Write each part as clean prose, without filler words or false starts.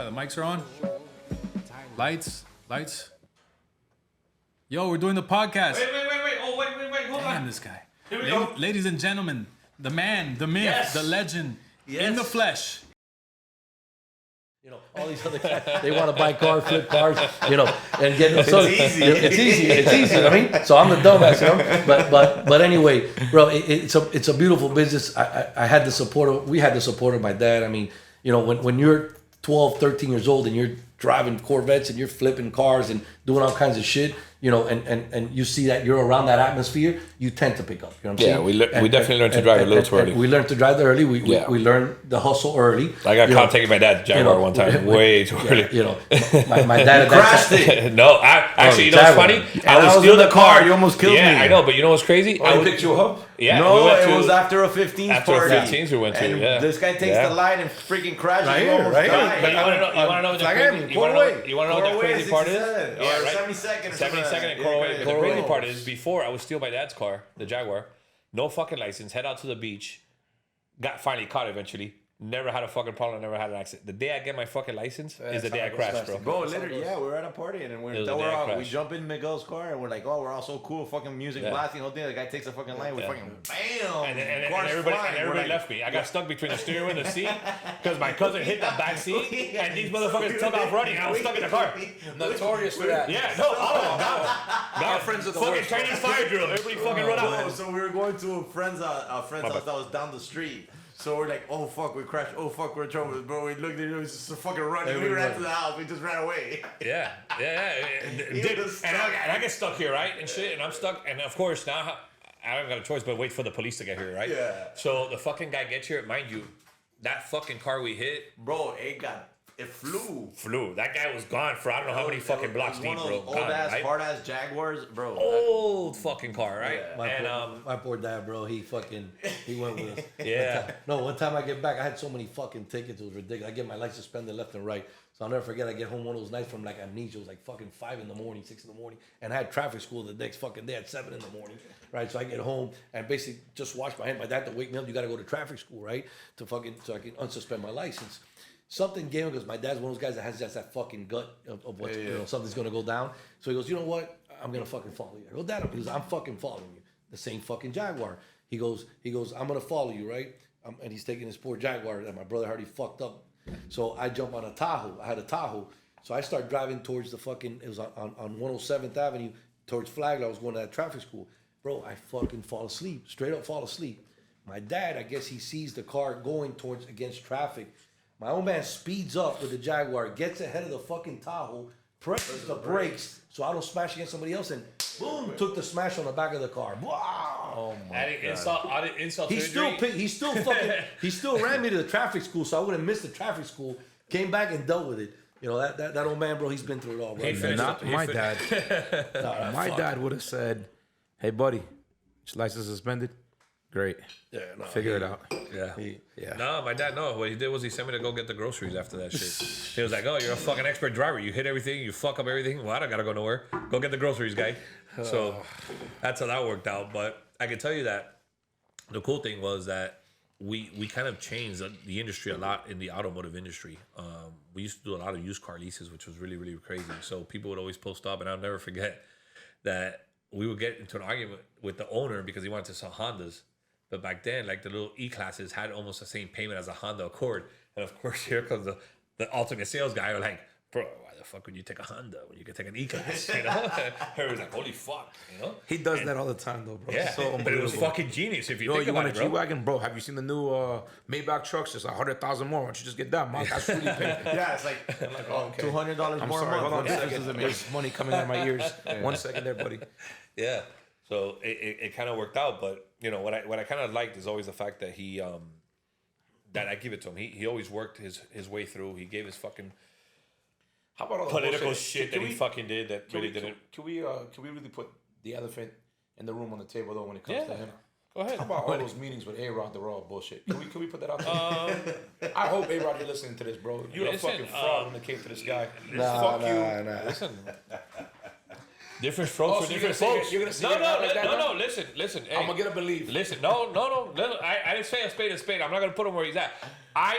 The mics are on. Lights. Yo, we're doing the podcast. Wait. Oh, wait. Hold on. Damn, this guy. Here we go. Ladies and gentlemen, the man, the myth, Yes. the legend, in the flesh. You know, all these other guys, they want to buy cars, flip cars, you know, and get It's easy. It's easy. I mean, so I'm the dumbass, you know? But anyway, bro, it's a beautiful business. I had the support. We had the support of my dad. I mean, you know, when you're 12, 13 years old and you're driving Corvettes and you're flipping cars and doing all kinds of shit, you know, and you see that you're around that atmosphere, you tend to pick up. You know what I'm saying? We definitely learned to drive a little too early. We learned to drive early. We learned the hustle early. I got caught taking my dad's Jaguar one time, way too early. You know, my dad crashed it. No, actually, you know what's funny? I was stealing the car. You almost killed me. Yeah, I know, but you know what's crazy? I picked you up. Yeah, no, it was after a 15th party. After a 15th we went to, and this guy takes the light and freaking crashes. Right here, right here. But you want to know what the crazy part is? Yeah, right. 72nd 72nd and Correa. The crazy part is, before I would steal my dad's car, the Jaguar, no fucking license, head out to the beach, got finally caught eventually. Never had a fucking problem, never had an accident. The day I get my fucking license is the day I crashed, bro. Bro, literally, we were at a party and we jump in Miguel's car and we're like, oh, we're all so cool, fucking music blasting, whole thing. The guy takes a fucking line, we fucking bam, and everybody left me. I got stuck between the steering wheel and the seat because my cousin hit the back seat and these motherfuckers took off running. I was stuck in the car. Notorious for that. Yeah, no, all of them. Our friends of the fucking Chinese fire drill. Everybody fucking run out. So we were going to a friend's house that was down the street. So we're like, oh fuck, we crashed. Oh fuck, we're in trouble, bro. We looked at it, was just fucking running. We ran to the house. We just ran away. Yeah. And I get stuck here, right, and shit, and I'm stuck. And of course now I haven't got a choice but wait for the police to get here, right? Yeah. So the fucking guy gets here, mind you, that fucking car we hit, bro, it flew. That guy was gone for I don't know how many fucking blocks deep, bro. Old ass, hard ass Jaguars, bro. Old fucking car, right? Yeah. My poor dad, bro. He went with us. Yeah. One time I get back, I had so many fucking tickets. It was ridiculous. I get my license suspended left and right. So I'll never forget. I get home one of those nights from like amnesia. It was like fucking 5 in the morning, 6 in the morning, and I had traffic school the next fucking day at 7 in the morning. Right. So I get home and basically just wash my hand. My dad had to wake me up. You got to go to traffic school, right? So I can unsuspend my license. Something gave him because my dad's one of those guys that has just that fucking gut of what you know, something's gonna go down. So he goes, you know what? I'm gonna fucking follow you. I go, Dad, he goes, I'm fucking following you. The same fucking Jaguar. He goes, I'm gonna follow you, right? And he's taking his poor Jaguar that my brother already fucked up. So I jump on a Tahoe. I had a Tahoe. So I start driving towards the fucking. It was on 107th Avenue towards Flagler. I was going to that traffic school, bro. I fucking fall asleep. Straight up fall asleep. My dad, I guess he sees the car going towards against traffic. My old man speeds up with the Jaguar, gets ahead of the fucking Tahoe, presses the brakes so I don't smash against somebody else, and boom, took the smash on the back of the car. Wow! Oh my God! Insult he still ran me to the traffic school, so I wouldn't miss the traffic school. Came back and dealt with it. You know that old man, bro. He's been through it all, bro. Not my dad. My dad would have said, "Hey, buddy, is your license suspended? Great. Yeah, figure it out." Yeah. No, my dad, no. What he did was he sent me to go get the groceries after that shit. He was like, oh, you're a fucking expert driver. You hit everything. You fuck up everything. Well, I don't got to go nowhere. Go get the groceries, guy. So that's how that worked out. But I can tell you that the cool thing was that we kind of changed the industry a lot in the automotive industry. We used to do a lot of used car leases, which was really, really crazy. So people would always post up, and I'll never forget that we would get into an argument with the owner because he wanted to sell Hondas. But back then, like the little E-classes had almost the same payment as a Honda Accord. And of course, here comes the alternate sales guy. We're like, bro, why the fuck would you take a Honda when you could take an E-class? You know? Everyone's like, holy fuck, you know? He does that all the time, though, bro. Yeah, so but it was fucking genius if you think about it, bro. You want a G-Wagon? Bro, have you seen the new Maybach trucks? It's 100,000 more. Why don't you just get that? That's really paid. Yeah, it's like okay. $200 more a month. Hold on a second. There's money coming out of my ears. 1 second there, buddy. Yeah. So it kind of worked out, but you know what I kind of liked is always the fact that he that I give it to him. He always worked his way through. He gave his fucking how about all the political bullshit? shit that he fucking did that really didn't. Can we really put the elephant in the room on the table though when it comes to him? Go ahead. How about all those meetings with A-Rod? They're all bullshit. Can we put that out there? I hope A-Rod, you're listening to this, bro. You're a fucking fraud when it came to this guy. Fuck you. Listen. Different strokes for so different you're gonna say folks. you're gonna say No, it not no, like that, no, no? no. Listen. Hey, I'm gonna get up and leave. Listen, no. I didn't say a spade a spade. I'm not gonna put him where he's at. I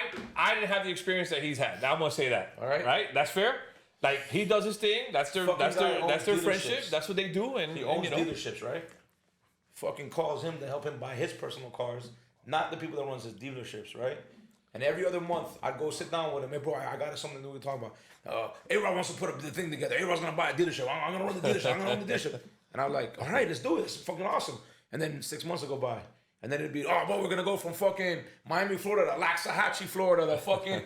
didn't have the experience that he's had. I'm gonna say that. All right. Right? That's fair. Like he does his thing. That's their Fucking guy owns friendship. dealerships. That's what they do. And He owns you know, dealerships, right? Fucking calls him to help him buy his personal cars, not the people that runs his dealerships, right? And every other month, I'd go sit down with him. Hey, bro, I got something new to talk about. A-Rod wants to put the thing together. A-Rod's going to buy a dealership. I'm going to run the dealership. I'm going to run the dealership. And I was like, all right, let's do it. It's fucking awesome. And then 6 months would go by. And then it'd be, oh, bro, we're going to go from fucking Miami, Florida to Waxahachie, Florida to fucking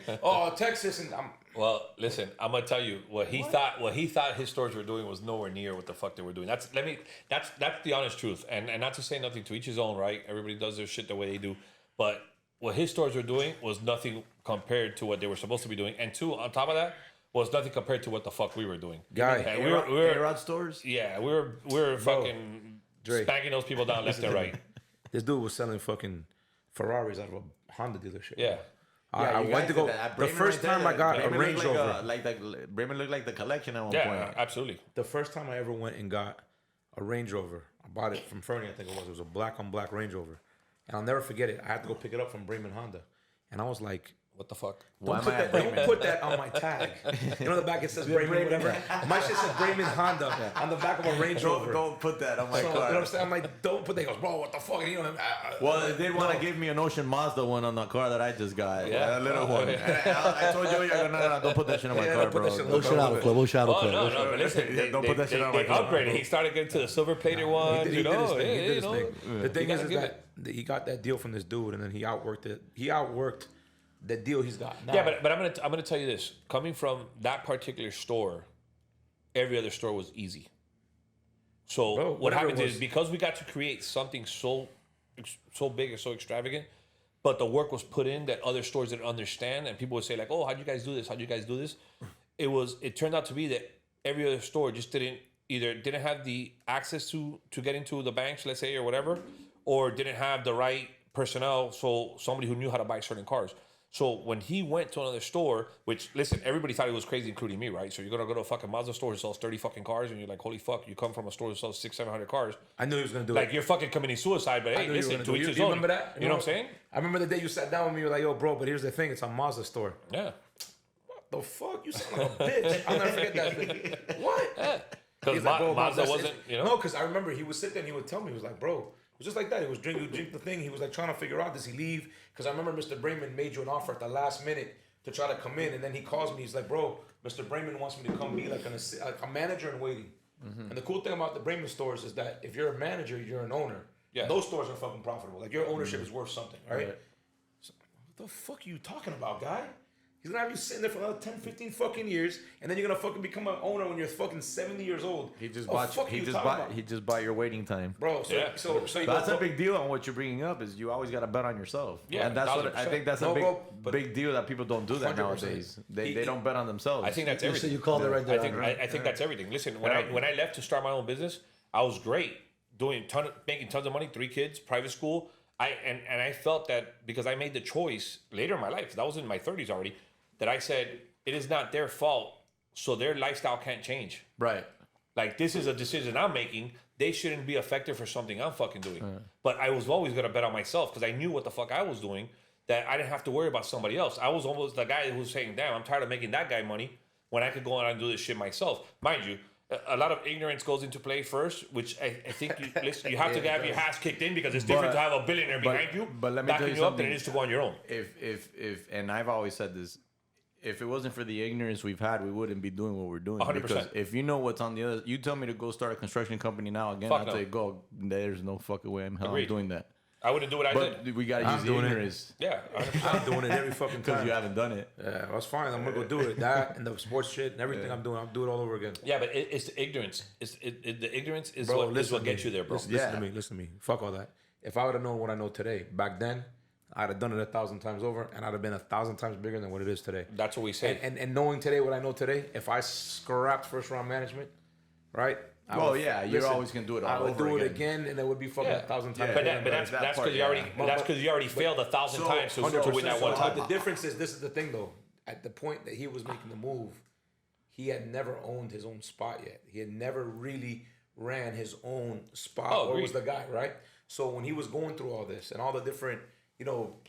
Texas. And I'm... well, listen, I'm gonna tell you what he thought his stores were doing was nowhere near what the fuck they were doing. That's the honest truth. And not to say nothing, to each his own, right? Everybody does their shit the way they do. But what his stores were doing was nothing compared to what they were supposed to be doing. And two, on top of that, was nothing compared to what the fuck we were doing. Guy, And we were A-Rod stores? yeah, we were fucking Dre. spanking those people down left and right. This dude was selling fucking Ferraris out of a Honda dealership. Yeah. I went to go. The first time I got a Range Rover. Bremen looked like the collection at one Yeah, point. absolutely. The first time I ever went and got a Range Rover, I bought it from Fernie, I think it was. It was a black on black Range Rover. And I'll never forget it. I had to go pick it up from Bremen Honda. And I was like, What the fuck? don't put that on my tag. You know, the back it says Bremen, whatever. My shit says Bremen Honda on the back of a Range Rover. Don't put that on my So, you know what car. I'm saying? I'm like, don't put that. He goes, bro, what the fuck? And, you know, Well, they did want to give me an Ocean Mazda one on the car that I just got. Yeah. A little one. yeah. I told you, no, don't put that shit on my car, don't put that bro. shit on No shadow club. No shadow Oh club. no, but listen, Don't put that shit on my they car. upgraded. He started getting to the silver plated ones. he did his thing. He did his you know. thing. The thing You is gotta give that he got that deal from this dude, and then he outworked it. He outworked the deal he's got now. Yeah, but I'm gonna tell you this. Coming from that particular store, every other store was easy. So Bro, what whatever happens it is was. because we got to create something so big and so extravagant, but the work was put in that other stores didn't understand, and people would say like, "Oh, how'd you guys do this? How'd you guys do this?" It turned out to be that every other store just didn't have the access to get into the banks, let's say, or whatever, or didn't have the right personnel, so somebody who knew how to buy certain cars. So when he went to another store, which, listen, everybody thought he was crazy, including me, right? So you're going to go to a fucking Mazda store who sells 30 fucking cars, and you're like, holy fuck, you come from a store that sells 600-700 cars. I knew he was gonna do Like, it. you're fucking committing suicide, but hey, knew you were listen, gonna to do each it. his You own. remember that? You know what I'm saying? I remember the day you sat down with me. You were like, "Yo, bro, but here's the thing. It's a Mazda store." Yeah. The fuck? You sound like a bitch. I'll never forget that thing. What? Because He's like, bro, Mazda that's- wasn't, you know? No, because I remember he would sit there and he would tell me, he was like, bro, it was just like that. He was drink the thing. He was like trying to figure out, does he leave? Because I remember Mr. Bremen made you an offer at the last minute to try to come in. And then he calls me. He's like, bro, Mr. Bremen wants me to come be like a manager in waiting. And the cool thing about the Bremen stores is that if you're a manager, you're an owner. Yeah. Those stores are fucking profitable. Like your ownership is worth something, right? So, what the fuck are you talking about, guy? He's gonna have you sitting there for another 10, 15 fucking years, and then you're gonna fucking become an owner when you're fucking 70 years old. He just What the fuck are you talking about? He just bought your waiting time. Bro, so, Yeah. so you That's go, a big deal on what you're bringing up. Is you always got to bet on yourself. Yeah, and that's what I 1000%. think. That's No, a big, bro, but- big deal that people don't do that 100%. nowadays. They don't bet on themselves. I think that's So everything. you called it right there. I think that's everything. Listen, when I left to start my own business, I was great making tons of money, 3 kids, private school. I felt that because I made the choice later in my life, that was in my 30s already, that I said it is not their fault, so their lifestyle can't change. right. Like, this is a decision I'm making. They shouldn't be affected for something I'm fucking doing. But I was always gonna bet on myself because I knew what the fuck I was doing. That I didn't have to worry about somebody else. I was almost the guy who was saying, "Damn, I'm tired of making that guy money when I could go out and do this shit myself." Mind you, a lot of ignorance goes into play first, which I think you have to have your ass kicked in because it's different to have a billionaire behind you but let me tell backing you you up than something. it is to go on your own. If and I've always said this, if it wasn't for the ignorance we've had, we wouldn't be doing what we're doing. 100%. Because if you know what's on the other, you tell me to go start a construction company now again, Fuck I'll no. say go. There's no fucking way I'm Agreed. doing that. I wouldn't do what I But did. we gotta I'm use the doing it. ignorance Yeah, 100%. I'm doing it every fucking because time. you haven't done it. Yeah, that's fine. I'm gonna go do it. That and the sports shit and everything I'm doing, I'll do it all over again. Yeah, but it's the ignorance. The ignorance is Bro, what listen to gets me. you there, bro. Listen to me. Fuck all that. If I would have known what I know today, back then, I'd have done it 1,000 times over, and I'd have been 1,000 times bigger than what it is today. That's what we say. And knowing today what I know today, if I scrapped first round management, right? I Well, would- yeah, you're always gonna do it all I would over do it again. again, and it would be fucking Yeah. 1,000 times. Yeah. But better. that's that because part, you already yeah. that's because you already failed 1,000 times to win that 100%. one So time. the difference is, this is the thing though. At the point that he was making the move, he had never owned his own spot yet. He had never really ran his own spot Oh, or agreed. was the guy, right? So when he was going through all this and all the different,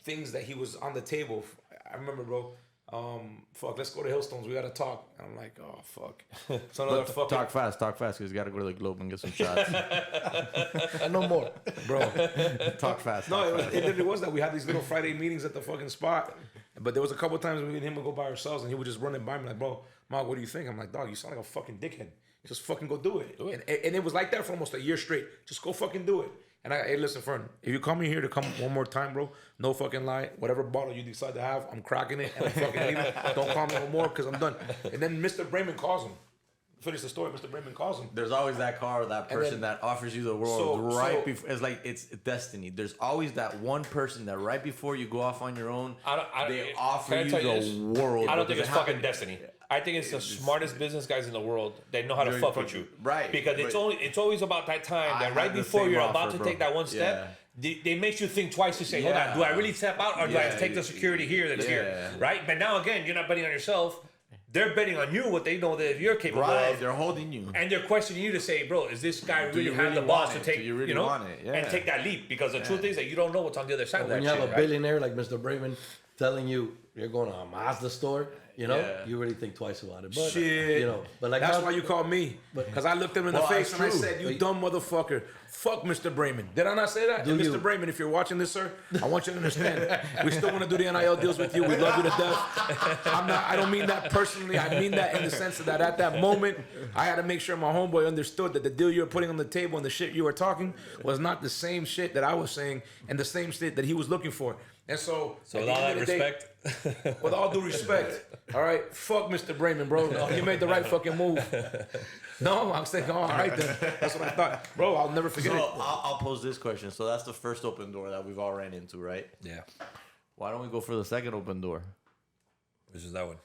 things that he was on the table, I remember, bro, fuck, let's go to Hillstones. We got to talk. And I'm like, oh, fuck. So another fucking... Talk fast, because you got to go to the Globe and get some shots. No more. Bro. Talk fast. No, it literally was that. We had these little Friday meetings at the fucking spot. But there was a couple of times me and him would go by ourselves and he would just run it by me like, bro, Mark, what do you think? I'm like, dog, you sound like a fucking dickhead. Just fucking go do it. And it was like that for almost a year straight. Just go fucking do it. And hey, listen, Fern, if you come in here to come one more time, bro, no fucking lie. Whatever bottle you decide to have, I'm cracking it and I'm fucking leaving. Don't call me no more because I'm done. And then Mr. Bremen calls him. Finish the story. Mr. Bremen calls him. There's always that car or that person that offers you the world before. It's like it's destiny. There's always that one person that right before you go off on your own, they offer you the world. I don't think it's fucking destiny. I think it's the smartest business guys in the world. They know how to fuck with you, right? Because it's always about that time that right before you're about to take that one step, they make you think twice to say, hold on, do I really step out or do I take the security here that's here, right? But now again, you're not betting on yourself. They're betting on you what they know that you're capable of. They're holding you. And they're questioning you to say, bro, is this guy really have the balls to take, want it? and take that leap? Because the truth is that you don't know what's on the other side of that When you shit, have a right? billionaire like Mr. Bremen telling you you're going to a Mazda store, you really think twice about it. But, Shit. but like that's why you called me. Because I looked him in the face and I said, you dumb motherfucker. Fuck Mr. Bremen. Did I not say that? And Mr. Bremen, if you're watching this, sir, I want you to understand. We still want to do the NIL deals with you. We love you to death. I don't mean that personally. I mean that in the sense that at that moment, I had to make sure my homeboy understood that the deal you were putting on the table and the shit you were talking was not the same shit that I was saying and the same shit that he was looking for. And so with all that respect, with all due respect, all right, fuck Mr. Bremen, bro. No, you made the right fucking move. No, I was thinking, all right then. That's what I thought, bro. I'll never forget it. I'll pose this question. So that's the first open door that we've all ran into, right? yeah, Why don't we go for the second open door? this is that one.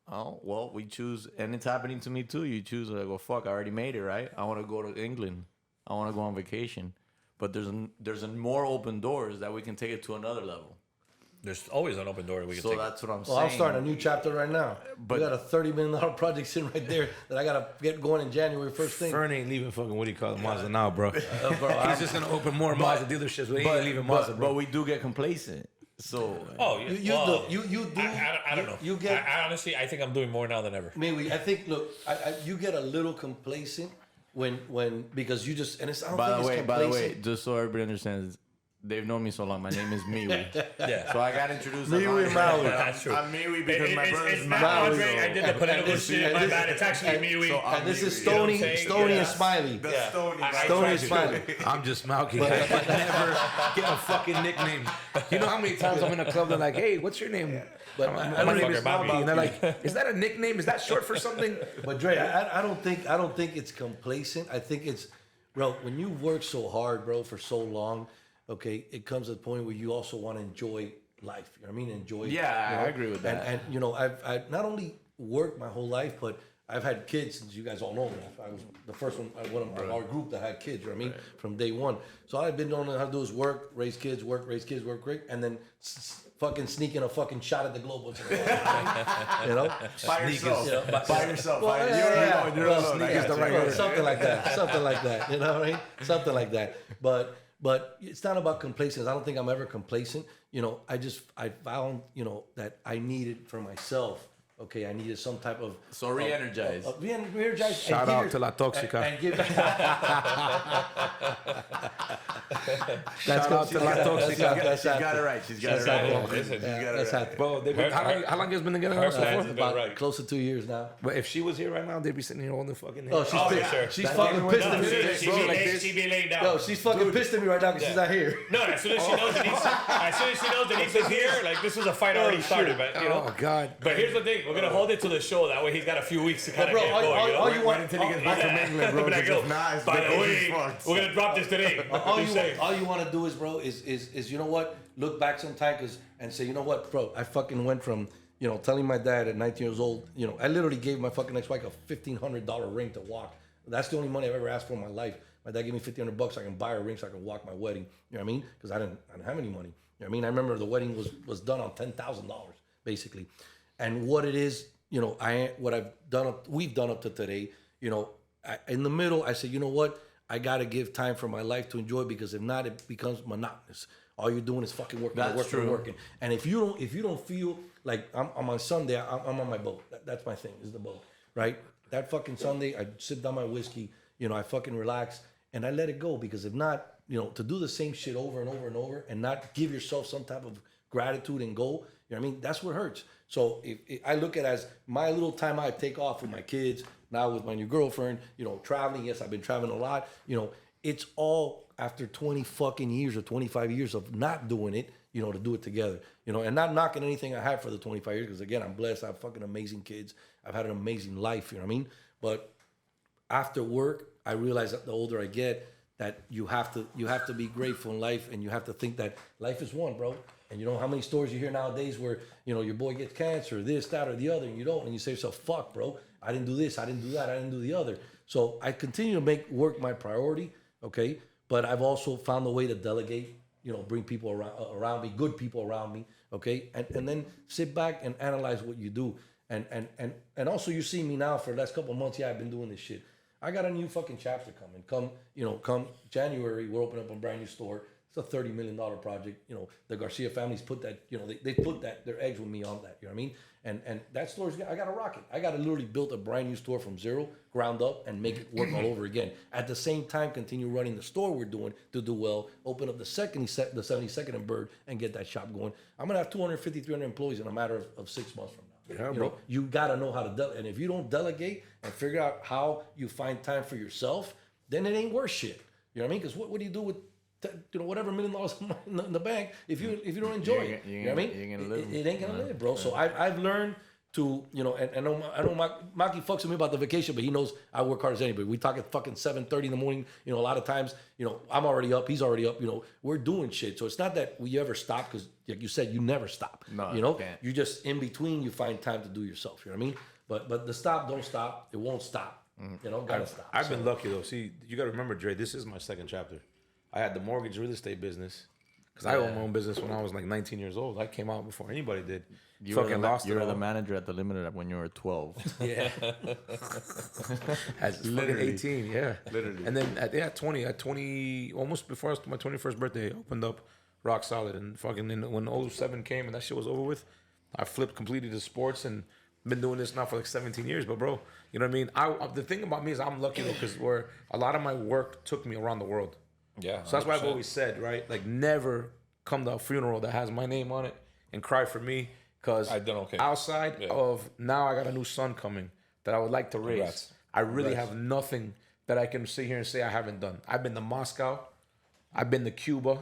Oh, well, we choose, and it's happening to me too. You choose, I go, fuck, I already made it, right? I want to go to England. I want to go on vacation. But there's more open doors that we can take it to another level. There's always an open door that we can So take. that's what I'm Well, saying. I'm starting a new chapter right now. But- We got a $30 million project sitting right there that I got to get going in January, first thing. Fern ain't leaving fucking what do you call it, Mazda now, bro. Bro, He's just gonna open more Mazda dealerships, but he ain't leaving Mazda, bro. But we do get complacent. So Oh, yeah. you do. I don't know. You get. I honestly, I think I'm doing more now than ever. Maybe I think. Look, you get a little complacent when because you just and it's. I don't by think the it's way, complacent. just so everybody understands, they've known me so long. My name is Miwi. Yeah. So I got introduced. Miwi as Maui. That's true. I'm Miwi because my brother's It's not Maui. Andre. I did the political this- shit. My this- bad. It's actually Miwi. so And this is You know what Stony, I'm saying? Stony Yeah. and Smiley. The Yeah. Stony. I Stony tried and to. Smiley. I'm just Malki. I never get a fucking nickname. You know how many times I'm in a club, they're like, hey, what's your name? But My I don't name is Malki. Malki. And they're like, is that a nickname? Is that short for something? But Dre, I don't think it's complacent. I think it's, bro, when you work so hard, bro, for so long, okay, it comes to the point where you also want to enjoy life. You know what I mean? Enjoy. Yeah, you know? I agree with that. And you know, I've not only worked my whole life, but I've had kids, since you guys all know me. I was the first one of our group that had kids. You know what I mean? From day one. So I've been knowing how to do is work, raise kids, work, and then fucking sneaking a fucking shot at the Globe once in a while. You know? By yourself. Yeah. By yourself. Well, You're yeah, alone. You're well, alone. I sneakers got the you. right word. Something like that. Something like that. You know what I mean? Something like that. But it's not about complacence. I don't think I'm ever complacent. You know, I found, you know, that I needed for myself. Okay, I needed some type of re-energize. Re-energize. Shout out to La Toxica. And give. Shout out to La Toxica. She's got it right. She's got it right. Listen, That's happened. Bro, how long has been together now so plans far? have been About right. close to 2 years now. But if she was here right now, they'd be sitting here holding fucking Oh, hands. she's pissed. sure. She's fucking pissed at me. She be laying down. Yo, she's fucking pissed at me right now because she's not here. No, as soon as she knows Denise is here, like this was a fight already started, but you know. Oh, God. But here's the thing: we're gonna hold it to the show. That way, he's got a few weeks to kind of bro, get all- going. all- You know? all you want- Until he gets back from England, bro. But I go, because nah, it's by the because way, he's fucked. we're gonna drop this today. All you want to do is, bro, is you know what? Look back sometime and say, you know what, bro? I fucking went from, you know, telling my dad at 19 years old, you know, I literally gave my fucking ex-wife a $1,500 ring to walk. That's the only money I've ever asked for in my life. My dad gave me $1,500 so I can buy a ring so I can walk my wedding. You know what I mean? Because I didn't have any money. You know what I mean? I remember the wedding was done on $10,000 basically. And what it is, you know, we've done up to today, you know, in the middle, I said, you know what? I got to give time for my life to enjoy, because if not, it becomes monotonous. All you're doing is fucking working, working. And if you don't feel like I'm on Sunday, I'm on my boat. That's my thing, is the boat, right? That fucking Sunday, I sit down my whiskey, you know, I fucking relax and I let it go, because if not, you know, to do the same shit over and over and over and not give yourself some type of gratitude and goal, you know what I mean? That's what hurts. So if I look at it as my little time I take off with my kids, now with my new girlfriend, you know, traveling. Yes, I've been traveling a lot. You know, it's all after 20 fucking years or 25 years of not doing it, you know, to do it together, you know, and not knocking anything I had for the 25 years. Because again, I'm blessed. I have fucking amazing kids. I've had an amazing life, you know what I mean? But after work, I realize that the older I get, that you have to be grateful in life, and you have to think that life is one, bro. And you know how many stories you hear nowadays where, you know, your boy gets cancer, this, that, or the other, and you don't, and you say to yourself, fuck, bro, I didn't do this, I didn't do that, I didn't do the other. So I continue to make work my priority, okay? But I've also found a way to delegate, you know, bring people around me, good people around me, okay? And then sit back and analyze what you do. And also you see me now for the last couple of months, I've been doing this shit. I got a new fucking chapter coming. Come January, we're opening up a brand new store. It's a $30 million project. You know, the Garcia families put that, you know, they put their eggs with me on that, you know what I mean? And that store's, I got to rock it. I got to literally build a brand new store from zero, ground up, and make it work all over again. At the same time, continue running the store we're doing to do well, open up the 72nd and Bird, and get that shop going. I'm going to have 250, 300 employees in a matter of 6 months from now. Yeah, you bro. know, you got to know how to delegate. And if you don't delegate and figure out how you find time for yourself, then it ain't worth shit. You know what I mean? Because what do you do with, you know, whatever $1 million in the bank if you don't enjoy it? You know what I mean? It ain't gonna live, bro. So I've learned to, you know, and I know Malki fucks with me about the vacation, but he knows I work hard as anybody. We talk at fucking 7:30 in the morning. You know, a lot of times, you know, I'm already up, he's already up. You know, we're doing shit. So it's not that we ever stop, because like you said, you never stop. No, you know, you you just in between, you find time to do yourself. You know what I mean? But the stop don't stop. It won't stop. You know, gotta stop. I've been lucky though. See, you gotta remember, Dre, this is my second chapter. I had the mortgage real estate business, because I owned my own business when I was like 19 years old. I came out before anybody did. You were the manager at the Limited when you were 12. Yeah. At fucking 18, yeah. Literally. And then at 20, almost before my 21st birthday, I opened up Rock Solid. And fucking when 07 came and that shit was over with, I flipped completely to sports and been doing this now for like 17 years. But bro, you know what I mean? The thing about me is I'm lucky though, because where a lot of my work took me around the world. Yeah. 100%. So that's why I've always said, right? Like, never come to a funeral that has my name on it and cry for me, because outside of now, I got a new son coming that I would like to raise. Congrats. I really have nothing that I can sit here and say I haven't done. I've been to Moscow. I've been to Cuba.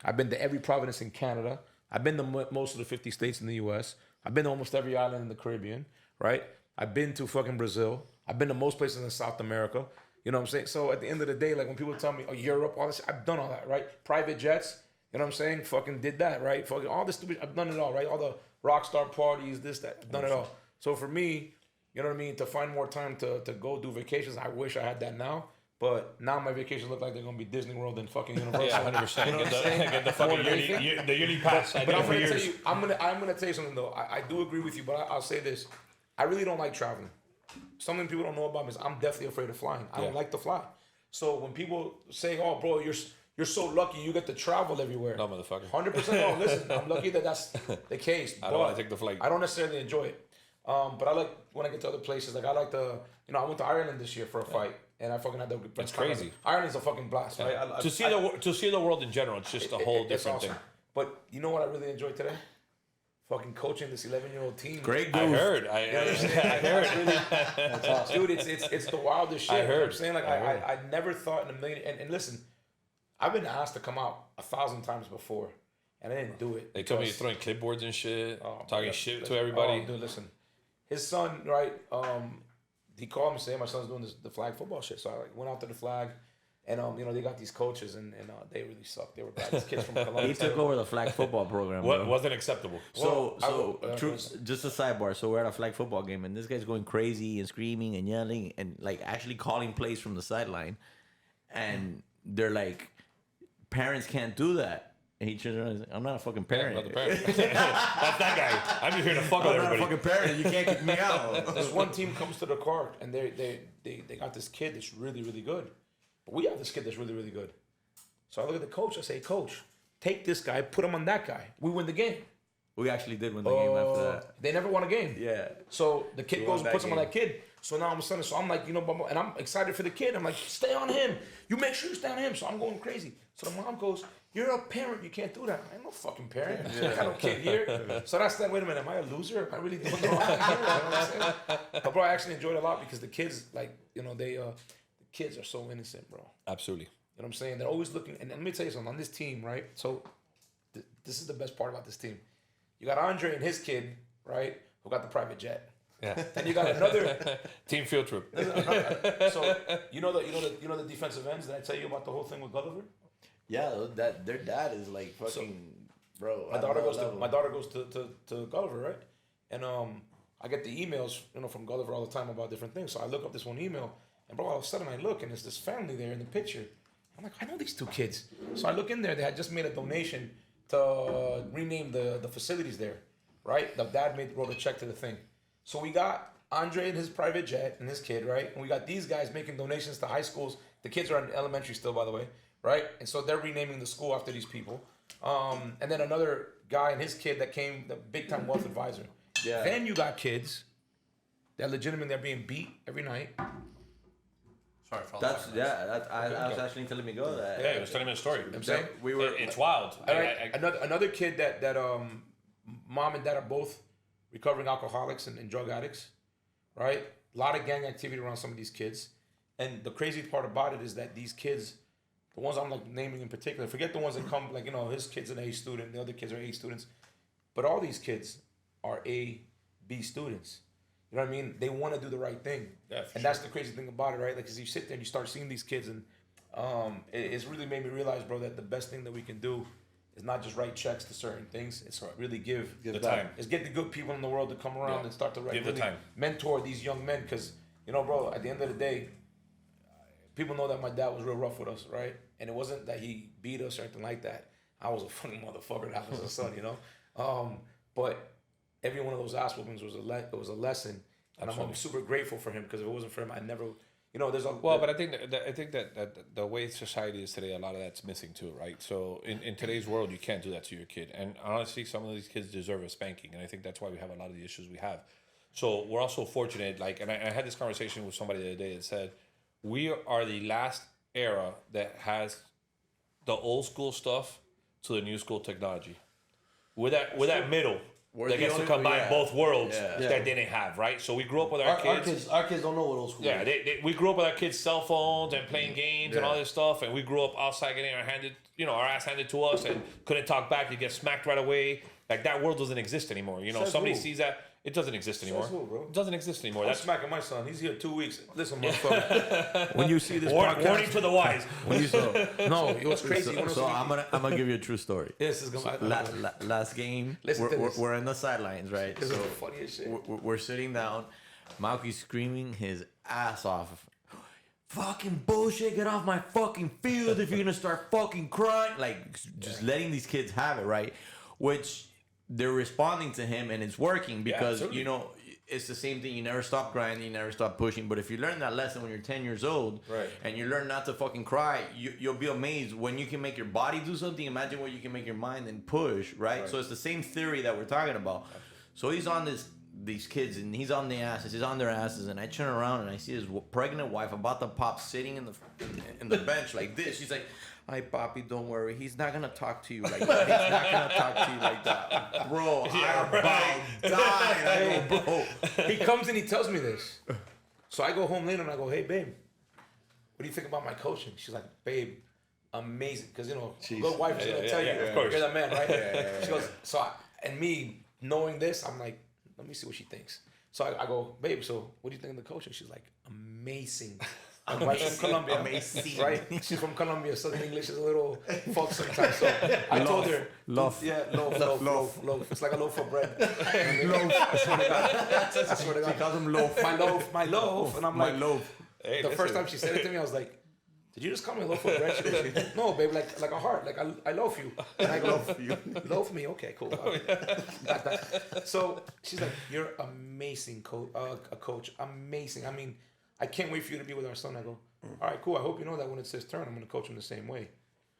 I've been to every province in Canada. I've been to most of the 50 states in the U.S. I've been to almost every island in the Caribbean, right? I've been to fucking Brazil. I've been to most places in South America. You know what I'm saying? So at the end of the day, like when people tell me, oh, Europe, all this, I've done all that, right? Private jets, you know what I'm saying? Fucking did that, right? Fucking all this stupid, I've done it all, right? All the rock star parties, this, that, I've done it all. So for me, you know what I mean? To find more time to go do vacations, I wish I had that now. But now my vacations look like they're going to be Disney World and fucking Universal. Yeah, 100%. You know what I'm saying? Get the fucking yearly pass. But I'm going to tell you, I'm gonna tell you something though. I do agree with you, but I'll say this. I really don't like traveling. Something people don't know about me is I'm definitely afraid of flying. I don't like to fly. So when people say, "Oh, bro, you're so lucky you get to travel everywhere," No, motherfucker. 100% no. Listen, I'm lucky that that's the case. I don't want to take the flight. I don't necessarily enjoy it. But I like when I get to other places. Like I like to, you know, I went to Ireland this year for a fight, and I fucking had the. That's crazy. Ireland's a fucking blast, right? To see the world in general, it's just a whole different awesome. thing. But you know what I really enjoyed today? Fucking coaching this 11-year-old team. Great I dude. heard. I heard. That's awesome. Dude, it's the wildest shit. I You know what I'm heard. saying? Like I never thought in a million. And listen, I've been asked to come out 1,000 times before, and I didn't do it. They told me you're throwing clipboards and shit, talking shit listen, to everybody. Oh, dude, listen. His son, right? He called me saying my son's doing the flag football shit. So I went out to the flag, and you know they got these coaches, and they really suck. They were bad. These kids from Colombia. He took over the flag football program. What bro. wasn't acceptable? Just a sidebar. So we're at a flag football game, and this guy's going crazy and screaming and yelling and like actually calling plays from the sideline, and they're like, parents can't do that And he turns around and says, I'm not a fucking Yeah, parent. not the parent. That's that guy. I'm just here to fuck with I'm not a everybody. fucking parent. You can't kick me out. This one team comes to the car and they got this kid that's really, really good. But we have this kid that's really, really good. So I look at the coach, I say, Coach, take this guy, put him on that guy. We win the game. We actually did win the game after that. They never won a game. Yeah. So the kid We goes won and puts that him on game. that kid. So now I'm suddenly, so I'm like, you know, and I'm excited for the kid. I'm like, stay on him. You make sure you stay on him. So I'm going crazy. So the mom goes, you're a parent. You can't do that. I ain't no fucking parent. I got no kid here. So that's that. Wait a minute. Am I a loser? Am I really doing the wrong thing here? You know what I'm saying? But bro, I actually enjoyed it a lot because the kids, like, you know, the kids are so innocent, bro. Absolutely. You know what I'm saying? They're always looking. And let me tell you something. On this team, right? So this is the best part about this team. You got Andre and his kid, right? Who got the private jet. Yeah. And you got another. Team field trip. So you know the defensive ends. Did I tell you about the whole thing with Gulliver? Yeah, that their dad is like fucking, bro. My daughter goes to Gulliver, right? And I get the emails, you know, from Gulliver all the time about different things. So I look up this one email, and bro, all of a sudden I look, and there's this family there in the picture. I'm like, I know these two kids. So I look in there. They had just made a donation to rename the facilities there, right? The dad wrote a check to the thing. So we got Andre and his private jet and his kid, right? And we got these guys making donations to high schools. The kids are in elementary still, by the way, right? And so they're renaming the school after these people. And then another guy and his kid that came, the big time wealth advisor. Yeah. Then you got kids that legitimately they're being beat every night. Sorry, for all That's that. I was actually telling me go that. Yeah, he was telling me a story. I'm saying We were. It's wild. All right. Another kid that mom and dad are both recovering alcoholics and drug addicts, right? A lot of gang activity around some of these kids. And the crazy part about it is that these kids, the ones I'm like naming in particular, forget the ones that come, like, you know, his kid's an A student, the other kids are A students. But all these kids are A, B students. You know what I mean? They want to do the right thing. Yeah, and that's the crazy thing about it, right? Like, as you sit there and you start seeing these kids, and it's really made me realize, bro, that the best thing that we can do is not just write checks to certain things. It's really give the back. time. It's get the good people in the world to come around Yeah. and start to Give the really time. mentor these young men. Because, you know, bro, at the end of the day, people know that my dad was real rough with us, right? And it wasn't that he beat us or anything like that. I was a fucking motherfucker that was a son, you know? But every one of those ass whoopings was a lesson. And I'm super grateful for him, because if it wasn't for him, I never, you know, there's a... Well, but I think that the way society is today, a lot of that's missing too, right? So in today's world, you can't do that to your kid. And honestly, some of these kids deserve a spanking. And I think that's why we have a lot of the issues we have. So we're also fortunate, like, and I had this conversation with somebody the other day that said, we are the last era that has the old school stuff to the new school technology. With that middle, that gets to combine both worlds that they didn't have, right? So we grew up with our kids. Our kids don't know what old school Yeah, is. we grew up with our kids' cell phones and playing games and all this stuff, and we grew up outside getting our ass handed to us, and couldn't talk back. You get smacked right away. Like, that world doesn't exist anymore. You know, Says somebody who? sees that, it doesn't exist anymore. Says who, bro? It doesn't exist anymore. I'm That's smacking my son. He's here 2 weeks. Listen, motherfucker. When you see this podcast... warning to the wise. When you no, it was crazy. So I'm gonna give you a true story. This is going to... Last game, Listen to this. we're in the sidelines, right? This So is the funniest shit. we're sitting down. Malki's screaming his ass off. Fucking bullshit! Get off my fucking field if you're gonna start fucking crying. Like, just letting these kids have it, right? Which they're responding to him, and it's working because absolutely. you know it's the same thing. You never stop grinding, you never stop pushing. But if you learn that lesson when you're 10 years old, Right. and you learn not to fucking cry, you'll be amazed when you can make your body do something. Imagine what you can make your mind and push, right? So it's the same theory that we're talking about. So he's on these kids, and he's on he's on their asses, and I turn around and I see his pregnant wife about to pop sitting in the bench like this. She's like, "Hi, Papi, don't worry. He's not gonna talk to you like that. He's not gonna talk to you like that, bro." I about died. I go, bro. He comes and he tells me this. So I go home later and I go, "Hey, babe, what do you think about my coaching?" She's like, "Babe, amazing." Because, you know, good wife is going to tell you, of course. you're that man, right? She goes, and me knowing this, I'm like, let me see what she thinks. So I go, "Babe, so what do you think of the coaching?" She's like, "Amazing." My wife's from Colombia, Amazing. right? She's from Colombia, so the English is a little fucked sometimes. So I told her, Loaf. yeah, loaf. It's like a loaf of bread. I swear to God. I swear to God. She calls him loaf. My loaf. And I'm My like, loaf. Hey, the listen. first time she said it to me, I was like, did you just call me a loaf of bread? She goes, no, babe, like a heart. Like, I love you. And I go, love me? Okay, cool. Got that. So she's like, you're amazing, coach. Amazing. I mean, I can't wait for you to be with our son. I go, all right, cool. I hope you know that when it's his turn, I'm going to coach him the same way.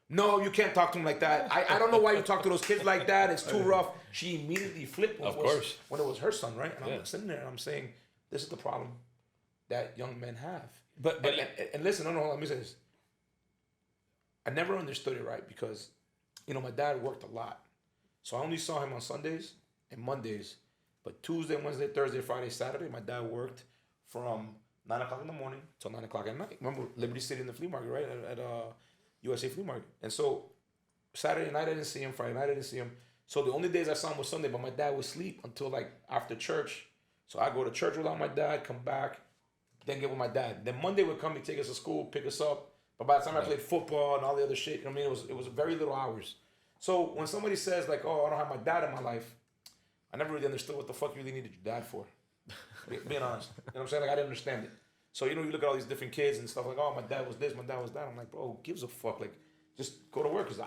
No, you can't talk to him like that. I don't know why you talk to those kids like that. It's too rough. She immediately flipped when it was her son, right? And I'm sitting there and I'm saying, this is the problem that young men have. But listen, no, let me say this. I never understood it right because, you know, my dad worked a lot. So I only saw him on Sundays and Mondays. But Tuesday, Wednesday, Thursday, Friday, Saturday, my dad worked from 9 o'clock in the morning till 9 o'clock at night. Remember Liberty City in the flea market, right? At USA Flea Market. And so Saturday night I didn't see him, Friday night I didn't see him. So the only days I saw him was Sunday, but my dad would sleep until like after church. So I go to church without my dad, come back, then get with my dad. Then Monday would come, he'd take us to school, pick us up. But by the time I played football and all the other shit, you know what I mean? It was very little hours. So when somebody says like, oh, I don't have my dad in my life, I never really understood what the fuck you really needed your dad for. Being honest. You know what I'm saying? Like I didn't understand it. So, you know, you look at all these different kids and stuff like, oh, my dad was this, my dad was that. I'm like, bro, who gives a fuck? Like, just go to work. Because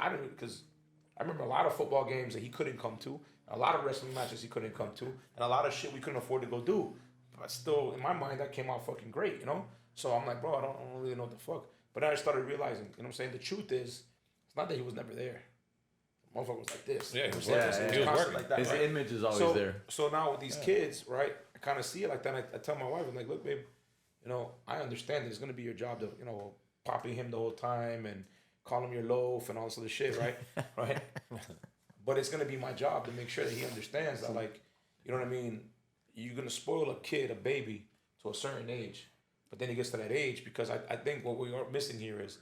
I remember a lot of football games that he couldn't come to, a lot of wrestling matches he couldn't come to, and a lot of shit we couldn't afford to go do. But still, in my mind, that came out fucking great, you know? So I'm like, bro, I don't really know what the fuck. But then I started realizing, you know what I'm saying? The truth is, it's not that he was never there. The motherfucker was like this. Yeah, he was like this. He was working like that. His image is always there. So now with these kids, right, I kind of see it like that. I tell my wife, I'm like, look, babe, you know, I understand that it's going to be your job to, you know, popping him the whole time and call him your loaf and all this other shit, right? Right? But it's going to be my job to make sure that he understands that, like, you know what I mean? You're going to spoil a kid, a baby, to a certain age. But then he gets to that age because I think what we are missing here is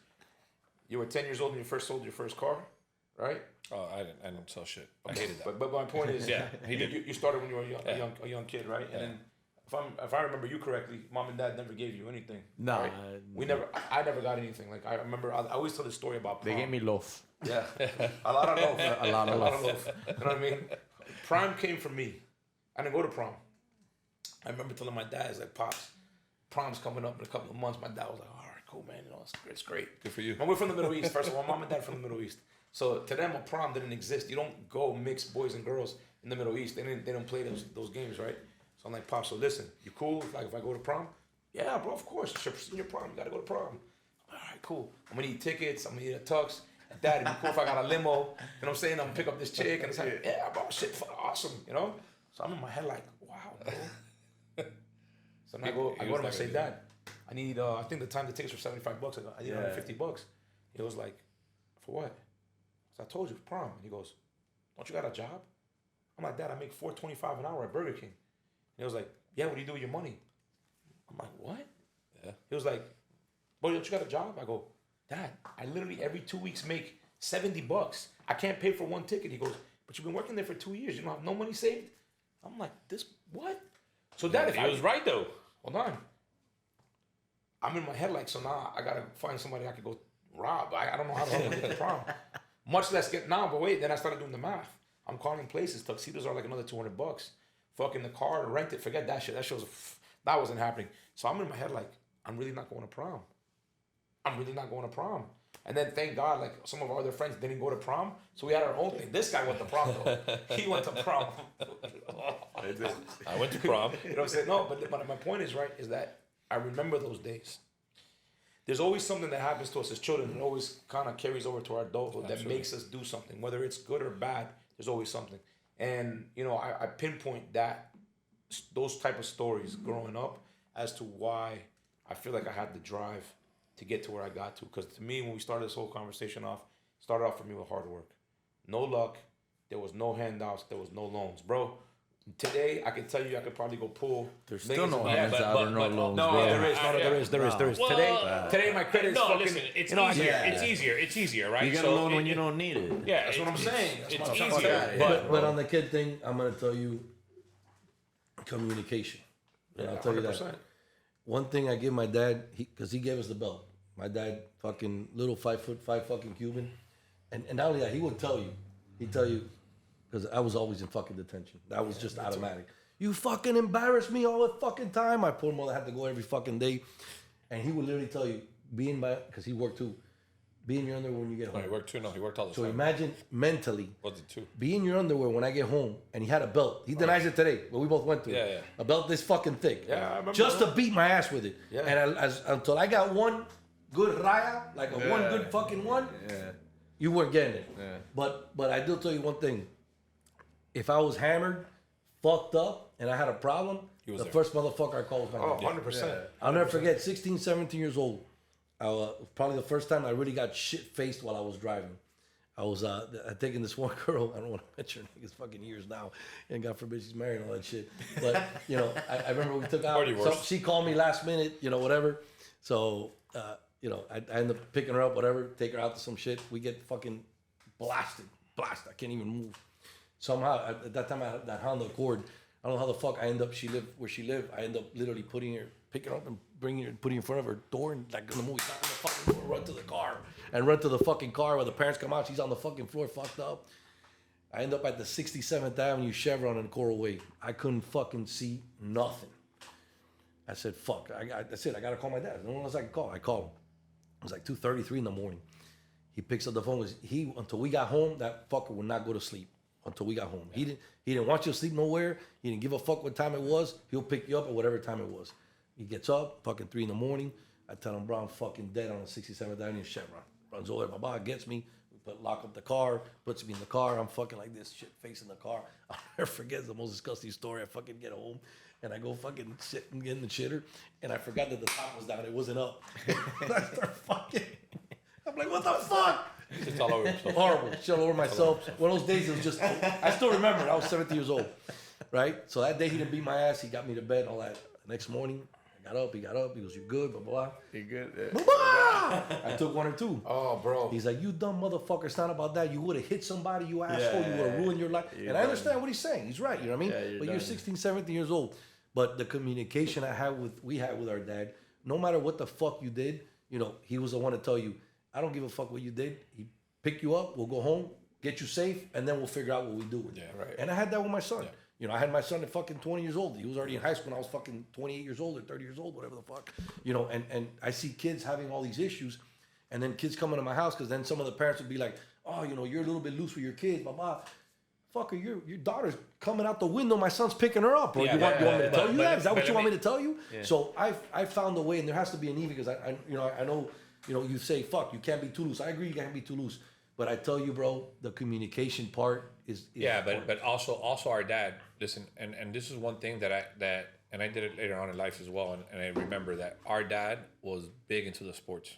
you were 10 years old when you first sold your first car, right? Oh, I didn't sell shit. I hated that. But my point is, yeah, he did. You started when you were a young kid, right? And then if I remember you correctly, mom and dad never gave you anything. No, right? I never got anything. Like I remember, I always tell this story about prom. They gave me loaf. Yeah, a lot of loaf. A lot of loaf. You know what I mean? Prime came from me. I didn't go to prom. I remember telling my dad, "It's like, pops, prom's coming up in a couple of months." My dad was like, "All right, cool, man. You know, it's great. Good for you." And we're from the Middle East. First of all, mom and dad from the Middle East. So to them, a prom didn't exist. You don't go mix boys and girls in the Middle East. They don't play those games, right? So I'm like, Pop, so listen, you cool? Like if I go to prom? Yeah, bro, of course. It's your senior prom. You gotta go to prom. I'm like, all right, cool. I'm gonna need tickets. I'm gonna need a tux. And Dad, it'd be cool if I got a limo. You know what I'm saying? I'm gonna pick up this chick, and it's like, yeah, bro, shit, awesome. You know? So I'm in my head like, wow, bro. So then I go to him and say, Dad, I need. I think the time the tickets were $75. I need $150. He was like, for what? So I told you, prom. And he goes, don't you got a job? I'm like, Dad, I make $4.25 an hour at Burger King. And he was like, yeah, what do you do with your money? I'm like, what? Yeah. He was like, boy, don't you got a job? I go, Dad, I literally every 2 weeks make $70. I can't pay for one ticket. He goes, but you've been working there for 2 years. You don't have no money saved? I'm like, this, what? So Dad, if he was right though. Hold on. I'm in my head like, so now I got to find somebody I could go rob. I don't know how to get the prom. Much less get now, but wait, then I started doing the math. I'm calling places. Tuxedos are like another $200. Fucking the car, rent it, forget that shit. That wasn't happening. So I'm in my head like, I'm really not going to prom. I'm really not going to prom. And then thank God, like some of our other friends didn't go to prom, so we had our own thing. This guy went to prom though. He went to prom. I went to prom. You know what I'm saying? No, but my point is right, is that I remember those days. There's always something that happens to us as children that always kind of carries over to our adulthood that makes us do something. Whether it's good or bad, there's always something. And, you know, I pinpoint those type of stories growing up as to why I feel like I had the drive to get to where I got to. Because to me, when we started this whole conversation off, started off for me with hard work. No luck. There was no handouts. There was no loans. Bro, today, I can tell you I could probably go pull. There's still no hands out or no loans. No, bro. there is. Well, today my credit is fucking. Listen, it's easier. It's easier, right? You get a loan when you don't need it. Yeah, that's what I'm saying. It's easier. But on the kid thing, I'm gonna tell you communication. And I'll tell you that. One thing I give my dad, because he gave us the belt. My dad, fucking little 5'5" fucking Cuban, and not only that, he would tell you. He'd tell you. Because I was always in fucking detention. That was just automatic. You fucking embarrass me all the fucking time. I told him I had to go every fucking day. And he would literally tell you, being because he worked too, be in your underwear when you get No, home. he worked too. No, he worked all the So time. imagine mentally, Was it too? be in your underwear when I get home, and he had a belt. He denies it today, but we both went through Yeah, it. yeah. A belt this fucking thick. Yeah, I remember Just that. to beat my ass with it. Yeah. And until I got one good raya, like one good fucking one, you weren't getting it. Yeah. But I do tell you one thing. If I was hammered, fucked up, and I had a problem, was the there. first motherfucker I called was my Oh, dad. 100%. I'll never forget, 16, 17 years old. Probably the first time I really got shit-faced while I was driving. I was taking this one girl, I don't want to mention her name, it's fucking years now, and God forbid she's married and all that shit. But, you know, I remember we took out, Or divorced. she called me last minute, you know, whatever. So, you know, I end up picking her up, whatever, take her out to some shit. We get fucking blasted. I can't even move. Somehow, at that time, I had that Honda Accord. I don't know how the fuck I end up, she lived where she lived. I end up literally picking her up and bringing her, putting her in front of her door, and like in the movie, knocking the fucking door, run to the car. And run to the fucking car where the parents come out, she's on the fucking floor, fucked up. I end up at the 67th Avenue Chevron in Coral Way. I couldn't fucking see nothing. I said, fuck, that's it, I gotta call my dad. No one else I can call. I called him. It was like 2:33 in the morning. He picks up the phone. Until we got home, that fucker would not go to sleep. Until we got home. He didn't want you to sleep nowhere. He didn't give a fuck what time it was. He'll pick you up at whatever time it was. He gets up, fucking 3 in the morning. I tell him, bro, I'm fucking dead on the 67th Avenue Chevron. Runs over, Baba gets me, lock up the car, puts me in the car. I'm fucking like this, shit facing the car. I'll never forget, it's the most disgusting story. I fucking get home and I go fucking sit and get in the shitter, and I forgot that the top was down. It wasn't up. I start fucking, I'm like, what the fuck? It's all over himself. Horrible. Shit all over myself. One of those days it was just, I still remember it. I was 17 years old, right? So that day he didn't beat my ass. He got me to bed, all that. The next morning, I got up. He got up. He goes, you good, blah, blah, blah. You good? I took 1 or 2. Oh, bro. He's like, you dumb motherfucker, it's not about that. You would have hit somebody, you asshole. You would have ruined your life. And I understand what he's saying. He's right, you know what I mean? Yeah, But you're 16, 17 years old. But the communication we had with our dad, no matter what the fuck you did, you know, he was the one to tell you, I don't give a fuck what you did. He pick you up, we'll go home, get you safe, and then we'll figure out what we do with you. Yeah, right. And I had that with my son. You know, I had my son at fucking 20 years old. He was already in high school when I was fucking 28 years old or 30 years old, whatever the fuck. You know, and I see kids having all these issues, and then kids coming to my house because then some of the parents would be like, oh, you know, you're a little bit loose with your kids, blah, blah. Fucker, your daughter's coming out the window. My son's picking her up, bro. Yeah, you want me to tell you that? Is that what but you I want me mean- to tell you? So I found a way, and there has to be an even because I know, you know, you say, fuck, you can't be too loose. I agree, you can't be too loose. But I tell you, bro, the communication part is Yeah, important. but also our dad. Listen, and this is one thing that I did it later on in life as well, and I remember that our dad was big into the sports.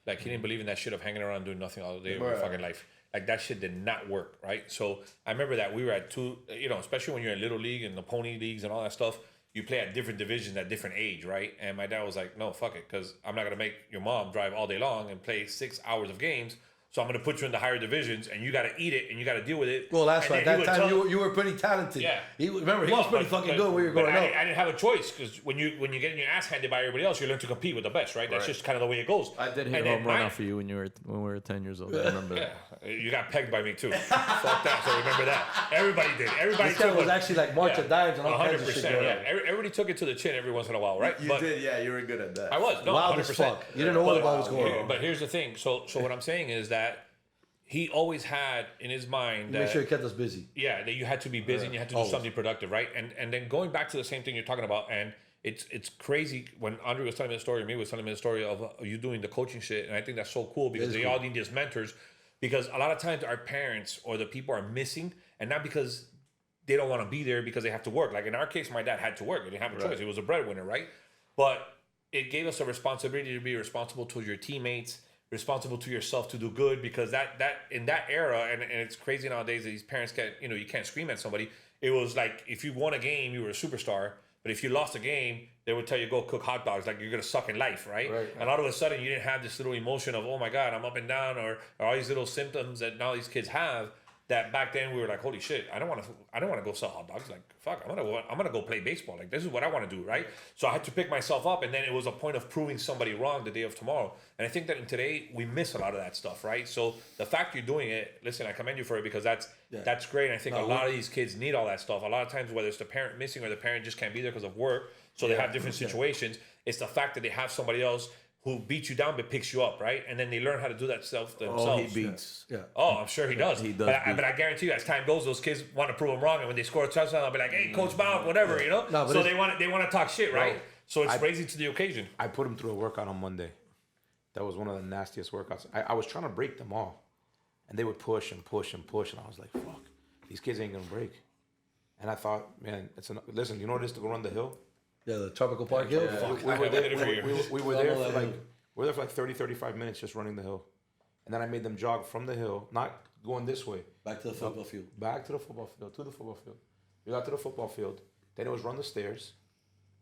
Like he didn't believe in that shit of hanging around doing nothing all day of your fucking life. Like that shit did not work, right? So I remember that we were at you know, especially when you're in little league and the pony leagues and all that stuff. You play at different divisions at different age, right? And my dad was like, no, fuck it, because I'm not gonna make your mom drive all day long and play 6 hours of games. So I'm gonna put you in the higher divisions, and you gotta eat it, and you gotta deal with it. Well, that's And right. then he That would time tell- you were pretty talented. Yeah. He was pretty fucking good when you were growing up. I didn't have a choice because when you're getting your ass handed by everybody else, you learn to compete with the best, right? That's just kind of the way it goes. I did hit And a then home run mine- off of you when we were 10 years old. I remember that. You got pegged by me too. Fuck that. So remember that. Everybody did. Everybody This guy took was it. actually like March of Dimes and all kinds of shit 100%. going Yeah. on. Everybody took it to the chin every once in a while, right? You But did, yeah. You were good at that. I was. No, Wild 100%. as fuck. You didn't know what the ball was going on. But here's the thing. So what I'm saying is that he always had in his mind Make that sure he kept us busy. yeah, that you had to be busy and you had to do Always. something productive, right? And then going back to the same thing you're talking about, and it's crazy when Andre was telling me the story, me was telling me the story of you doing the coaching shit, and I think that's so cool because they all need these mentors. Because a lot of times our parents or the people are missing, and not because they don't want to be there because they have to work. Like in our case, my dad had to work; he didn't have a choice. He was a breadwinner, right? But it gave us a responsibility to be responsible to your teammates, responsible to yourself to do good, because that in that era, and it's crazy nowadays that these parents can't, you know, you can't scream at somebody. It was like if you won a game, you were a superstar. But if you lost a game, they would tell you go cook hot dogs, like you're gonna suck in life, right? And all of a sudden you didn't have this little emotion of, oh my God, I'm up and down, or all these little symptoms that now these kids have. That back then we were like, holy shit, I don't want to go sell hot dogs. Like, fuck, I'm gonna go play baseball. Like, this is what I want to do, right? So I had to pick myself up, and then it was a point of proving somebody wrong the day of tomorrow. And I think that in today we miss a lot of that stuff, right? So the fact you're doing it, listen, I commend you for it because that's great. And I think a lot of these kids need all that stuff. A lot of times, whether it's the parent missing or the parent just can't be there because of work, so they have different situations. It's the fact that they have somebody else who beats you down but picks you up, right? And then they learn how to do that themselves. Oh, he beats. Yeah. Oh, I'm sure he does. He does But I guarantee you, as time goes, those kids want to prove him wrong, and when they score a touchdown, I'll be like, "Hey, Coach Mount, whatever," you know. No, but so they want to talk shit, right? So it's raising to the occasion. I put him through a workout on Monday. That was one of the nastiest workouts. I was trying to break them all, and they would push and push and push, and I was like, "Fuck, these kids ain't gonna break." And I thought, man, listen. You know what it is to go run the hill? Yeah, the Tropical Park Hill. Fuck. We We were there for like 30, 35 minutes just running the hill. And then I made them jog from the hill, not going this way. Back to the football field. Back to the football field, to the football field. We got to the football field. Then it was run the stairs.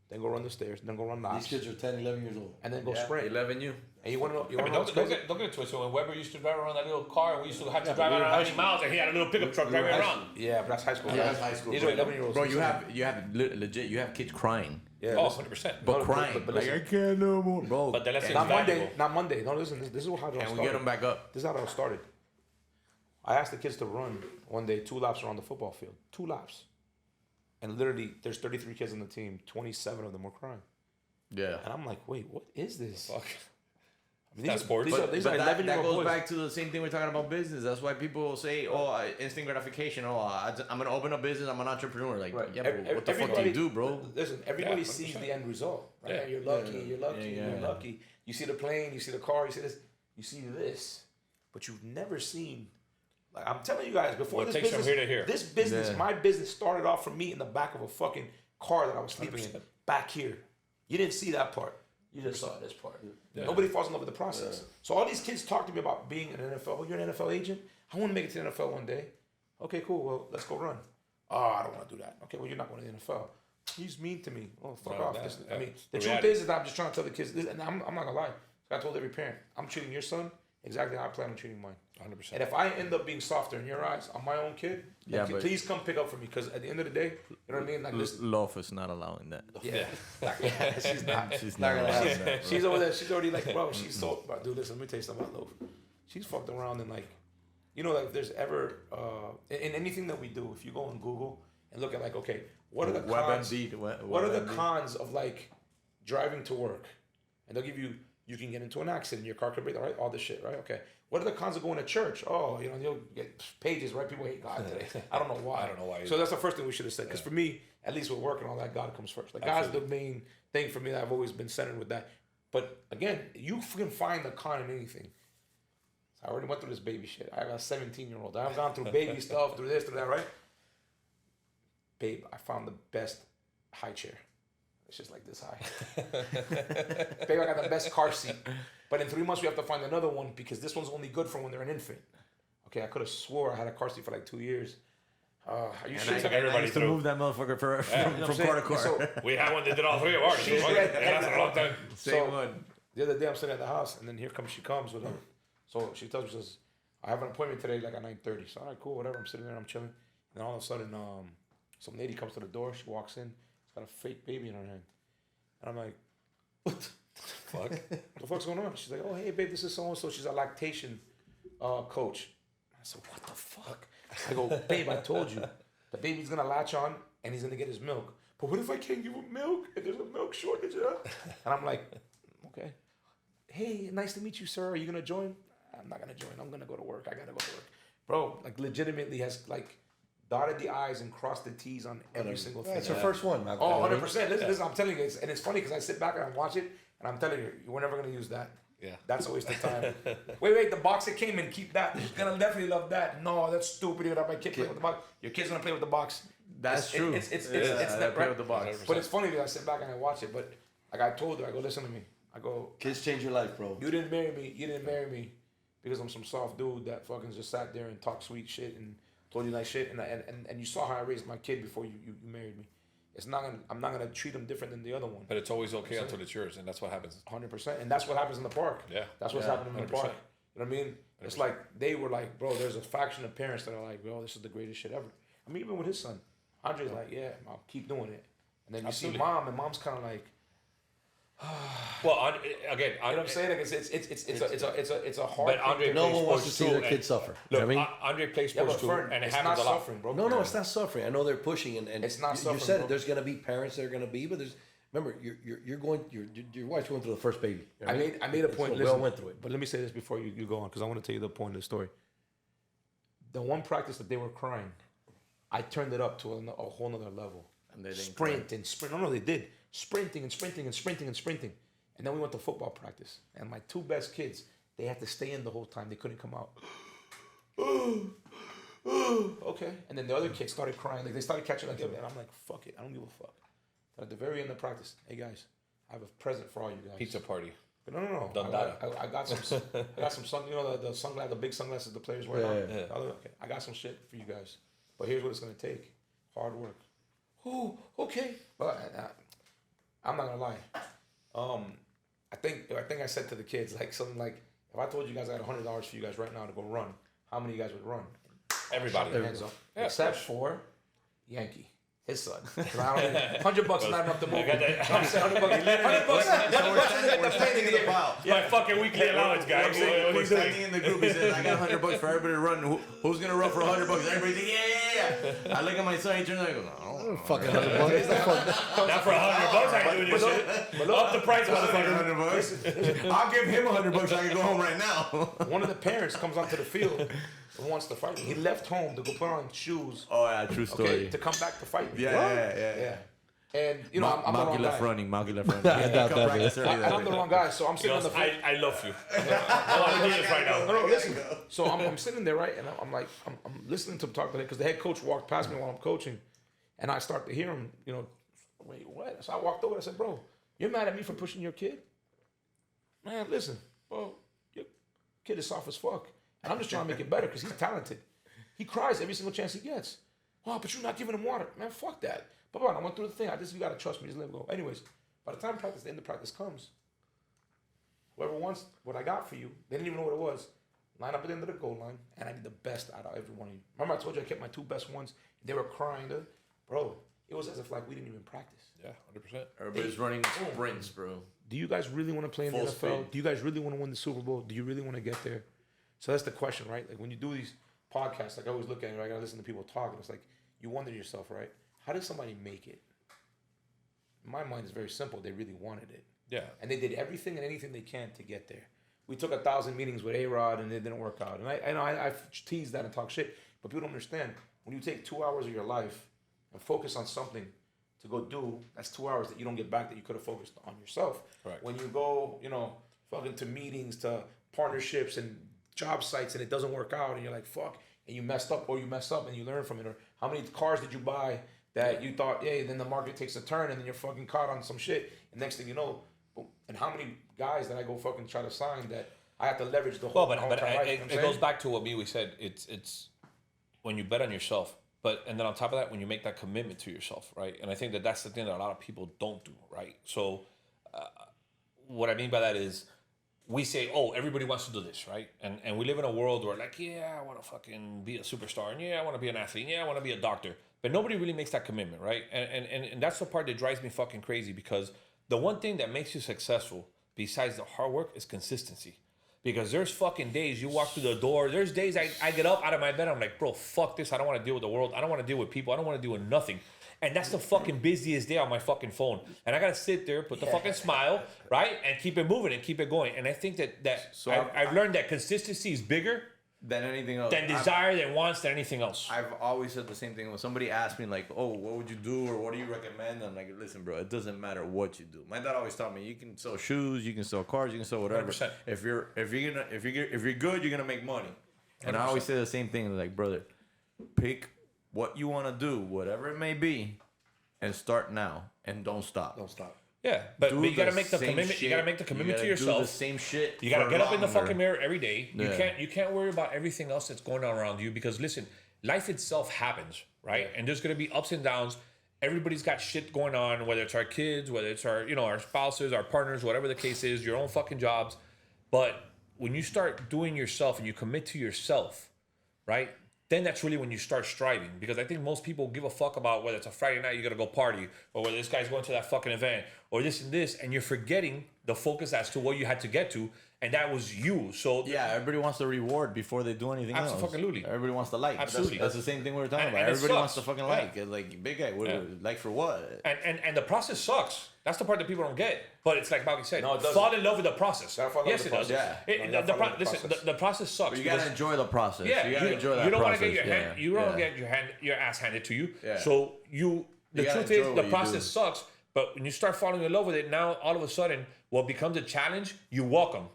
Then go run the stairs. Then go run laps. These kids are 10, 11 years old. And then go sprint. 11 you. And you want to know? You I mean, want to know? don't get it twisted. When Weber used to drive around that little car, we used to have to drive around how many miles, and he had a little pickup truck driving around. Yeah, but that's high school. Yeah, that's high school. These are 11-year-olds. Bro, you have legit. You have kids crying. Yeah, Oh, listen. 100%. But crying. but like, listen. I can't no more, bro. But the lessons Not Monday. valuable. Not Monday. No, listen. This is how it all started. And we get them back up. This is how it all started. I asked the kids to run one day 2 laps around the football field. 2 laps. And literally, there's 33 kids on the team. 27 of them were crying. Yeah. And I'm like, wait, what is this? Fuck. These That's are- sports. These are, these But are that 11-year-old goes boys. back to the same thing we're talking about business. That's why people say, "Oh, instant gratification. Oh, I'm gonna open a business. I'm an entrepreneur." Like, Right. yeah, but what the fuck do you do, bro? Listen, everybody Yeah, sees 100%. the end result. Right? Yeah. You're lucky, you're lucky, Yeah. you're lucky. You see the plane, you see the car, you see this, you see this. But you've never seen, like I'm telling you guys, before Well, it this takes from business, here to here. this business, Yeah. my business started off from me in the back of a fucking car that I was sleeping in, 100%. back here. You didn't see that part. You just saw this part. Yeah. Nobody falls in love with the process. So all these kids talk to me about being an NFL. Oh, you're an NFL agent? I want to make it to the NFL one day. Okay, cool. Well, let's go run. Oh, I don't want to do that. Okay, well, you're not going to the NFL. He's mean to me. Oh, fuck No, off. that- This- yeah, I mean, it's the the truth reality. is that I'm just trying to tell the kids this, and I'm not gonna lie. I told every parent, I'm treating your son exactly how I plan on treating mine. 100%. And if I end up being softer in your eyes on my own kid, Yeah, like, but- please come pick up for me, because at the end of the day, you know what I mean? Like this, Love is not allowing that. yeah, she's not. She's not gonna have that. She's over there. She's already like, bro. She's so. Bro, dude, listen. Let me tell you something about Loaf. She's fucked around and like, you know, like if there's ever in anything that we do, if you go on Google and look at like, okay, what are the cons? What are the cons of like driving to work? And they'll give you. You can get into an accident. Your car could break. Right, all this shit. Right. Okay. What are the cons of going to church? Oh, you know, you'll get pages. Right. People hate God today. I don't know why. I don't know why So that's the first thing we should have said. Because for me, at least with work and all that, God comes first. Like God's the main thing for me that I've always been centered with that. But again, you can find the con in anything. So I already went through this baby shit. I got a 17-year-old. I've gone through baby stuff, through this, through that, right? Babe, I found the best high chair. It's just like this high. Babe, I got the best car seat. But in 3 months, we have to find another one because this one's only good for when they're an infant. Okay, I could have swore I had a car seat for like 2 years. Are you And sure? I took everybody used to through. move that motherfucker from You know what I'm car to saying? car. So, We had one that did all 3 of ours. She's Fuck it. right. It lasted a long time. Same one. the other day, I'm sitting at the house, and then she comes with her. So she tells me, she says, I have an appointment today, like at 9:30. So, all right, cool, whatever. I'm sitting there, I'm chilling. And all of a sudden, some lady comes to the door. She walks in. She's got a fake baby in her hand. And I'm like, what the fuck? What the fuck's going on? She's like, oh, hey, babe, this is so-and-so. She's a lactation coach. I said, what the fuck? I go, babe, I told you. The baby's going to latch on, and he's going to get his milk. But what if I can't give him milk? And there's a milk shortage, And I'm like, okay. Hey, nice to meet you, sir. Are you going to join? I'm not going to join. I'm going to go to work. I got to go to work. Bro, like, legitimately has, like, dotted the I's and crossed the T's on every single thing. It's her first one, Malki. Oh, 100%. Listen, I'm telling you, and it's funny because I sit back and I watch it, and I'm telling you, we're never going to use that. Yeah. That's a waste of time. wait, the box that came in, keep that. You're going to definitely love that. No, that's stupid. You're going to have my kid play with the box. Your kid's going to play with the box. That's true. It's I that, play right? with the box. But it's funny because I sit back and I watch it, but like I told her, I go, listen to me. I go, Kids change your life, bro. you didn't marry me because I'm some soft dude that fucking just sat there and talked sweet shit and told you nice shit, and you saw how I raised my kid before you married me. I'm not gonna treat him different than the other one. But it's always okay until it's yours, and that's what happens. 100%, and that's what happens in the park. Yeah. That's what's happening in the 100%. park. You know what I mean? It's like they were like, bro, there's a faction of parents that are like, bro, this is the greatest shit ever. I mean, even with his son, Andre's like, yeah, I'll keep doing it. And then you see mom, and mom's kind of like, Well, again, you know what I'm saying? Like it's a hard. But Andre thing No plays one wants to sports see too, their and- kids suffer. You Look, know what I mean? Andre plays Yeah, sports but too, Fern, and it it's happens not a lot. suffering, bro. No, it's not suffering. I know they're pushing, and It's not you suffering, said bro. it. There's gonna be parents that are gonna be, but there's remember, your wife's going through the first baby. Right? I made a point. We all went through it. But let me say this before you go on, because I want to tell you the point of the story. The one practice that they were crying, I turned it up to a whole nother level. And they didn't sprint and sprint. No, they did. Sprinting and sprinting and sprinting and sprinting. And then we went to football practice. And my two best kids, they had to stay in the whole time. They couldn't come out. Okay. And then the other kids started crying. Like they started catching up to me. And I'm like, fuck it. I don't give a fuck. And at the very end of practice, hey guys, I have a present for all you guys. Pizza party. No. I got some. I got some sun. You know the sunglasses, the big sunglasses the players wear. Yeah. Okay. I got some shit for you guys. But here's what it's gonna take: hard work. Oh, okay. But I'm not gonna lie. I think I said to the kids like something like, if I told you guys I had $100 for you guys right now to go run, how many of you guys would run? Everybody. Hands up. Yeah, except for Yankee. His son. $100 is not enough to move. I'm saying $100. My fucking weekly allowance, guys. We're standing in the group. He says, "I got $100 for everybody to run. Who's gonna run for $100?" Everybody says, "Yeah." I look at my son. He turns around. I go, "No, Fucking $100. Not for $100. I ain't doing this shit. Up the price, motherfucker. $100. I'll give him $100 so I can go home right now." One of the parents comes onto the field and wants to fight me. He left home to go put on shoes. Oh yeah, true story. Okay, to come back to fight me. Yeah. And you know, I'm the wrong guy. Malki left running. I doubt that, man. And I'm the wrong guy, so I'm sitting on the field. I love you. I want to do this right now. No, listen. So I'm sitting there, right, and I'm like, I'm listening to him talk about it because the head coach walked past me while I'm coaching, and I start to hear him, you know, wait, what? So I walked over. I said, "Bro, you're mad at me for pushing your kid? Man, listen, bro, your kid is soft as fuck, and I'm just trying to make it better because he's talented. He cries every single chance he gets. Oh, but you're not giving him water, man. Fuck that. But I went through the thing. You gotta trust me. Just let him go. Anyways, by the time the end of practice comes, whoever wants what I got for you, they didn't even know what it was. Line up at the end of the goal line, and I need the best out of every one of you. Remember, I told you I kept my two best ones. They were crying, bro. It was as if like we didn't even practice. Yeah, 100%. Everybody's running sprints, bro. Do you guys really want to play in the NFL? Speed. Do you guys really want to win the Super Bowl? Do you really want to get there? So that's the question, right? Like when you do these podcasts, like I always look at it, I gotta listen to people talk, and it's like you wonder to yourself, right? How did somebody make it? In my mind, it's very simple. They really wanted it. Yeah. And they did everything and anything they can to get there. We took 1,000 meetings with A-Rod and it didn't work out. And I know I've teased that and talk shit, but people don't understand. When you take 2 hours of your life and focus on something to go do, that's 2 hours that you don't get back that you could have focused on yourself. Right. When you go, you know, fucking to meetings, to partnerships and job sites and it doesn't work out and you're like, fuck, and you messed up or you mess up and you learn from it. Or how many cars did you buy that you thought, yeah, then the market takes a turn and then you're fucking caught on some shit. And next thing you know, boom. And how many guys that I go fucking try to sign that I have to leverage the whole, Well, but entire life, it goes back to what Miwi said. It's when you bet on yourself, and then on top of that, when you make that commitment to yourself, right? And I think that that's the thing that a lot of people don't do, right? So what I mean by that is we say, oh, everybody wants to do this, right? And we live in a world where like, yeah, I want to fucking be a superstar, and yeah, I want to be an athlete, yeah, I want to be a doctor. But nobody really makes that commitment, right? And that's the part that drives me fucking crazy because the one thing that makes you successful besides the hard work is consistency. Because there's fucking days you walk through the door. There's days I get up out of my bed. I'm like, bro, fuck this. I don't want to deal with the world. I don't want to deal with people. I don't want to deal with nothing. And that's the fucking busiest day on my fucking phone. And I got to sit there, put the fucking smile, right? And keep it moving and keep it going. And I think that So I've learned that consistency is bigger than anything else. than desire, than wants, than anything else. I've always said the same thing. When somebody asks me like, "Oh, what would you do or what do you recommend?" I'm like, "Listen, bro, it doesn't matter what you do." My dad always taught me, you can sell shoes, you can sell cars, you can sell whatever. 100%. If you're good, you're gonna make money. And I always say the same thing, like, brother, pick what you want to do, whatever it may be, and start now and don't stop. Don't stop. Yeah, but Do you gotta the make the same commitment. shit. You gotta make the commitment to You gotta yourself. do the same shit. You gotta for get up in the longer. fucking mirror every day. Yeah. You can't worry about everything else that's going on around you because listen, life itself happens, right? And there's gonna be ups and downs. Everybody's got shit going on, whether it's our kids, whether it's our, our spouses, our partners, whatever the case is, your own fucking jobs. But when you start doing yourself and you commit to yourself, right? Then that's really when you start striving. Because I think most people give a fuck about whether it's a Friday night, you gotta go party, or whether this guy's going to that fucking event, or this and this, and you're forgetting the focus as to what you had to get to. And that was you. So Yeah, everybody wants the reward before they do anything else. Absolutely. Everybody wants the like. Absolutely. That's the same thing we were talking about. and it Everybody wants sucks. to fucking like. Like, big guy, like for what? And the process sucks. That's the part that people don't get. But it's like Malki said, No, it doesn't. fall in love with the process. Gotta fall in love Yes, with it the does. process. Yeah. It- You the, gotta the, follow pro- the listen, process. the process sucks. But you gotta because- enjoy the process. Yeah, you gotta enjoy that you don't want process. to get your yeah. don't get your ass handed to you. Yeah. So the You gotta truth enjoy is what the you process do. sucks. But when you start falling in love with it, now all of a sudden, what becomes a challenge, you welcome.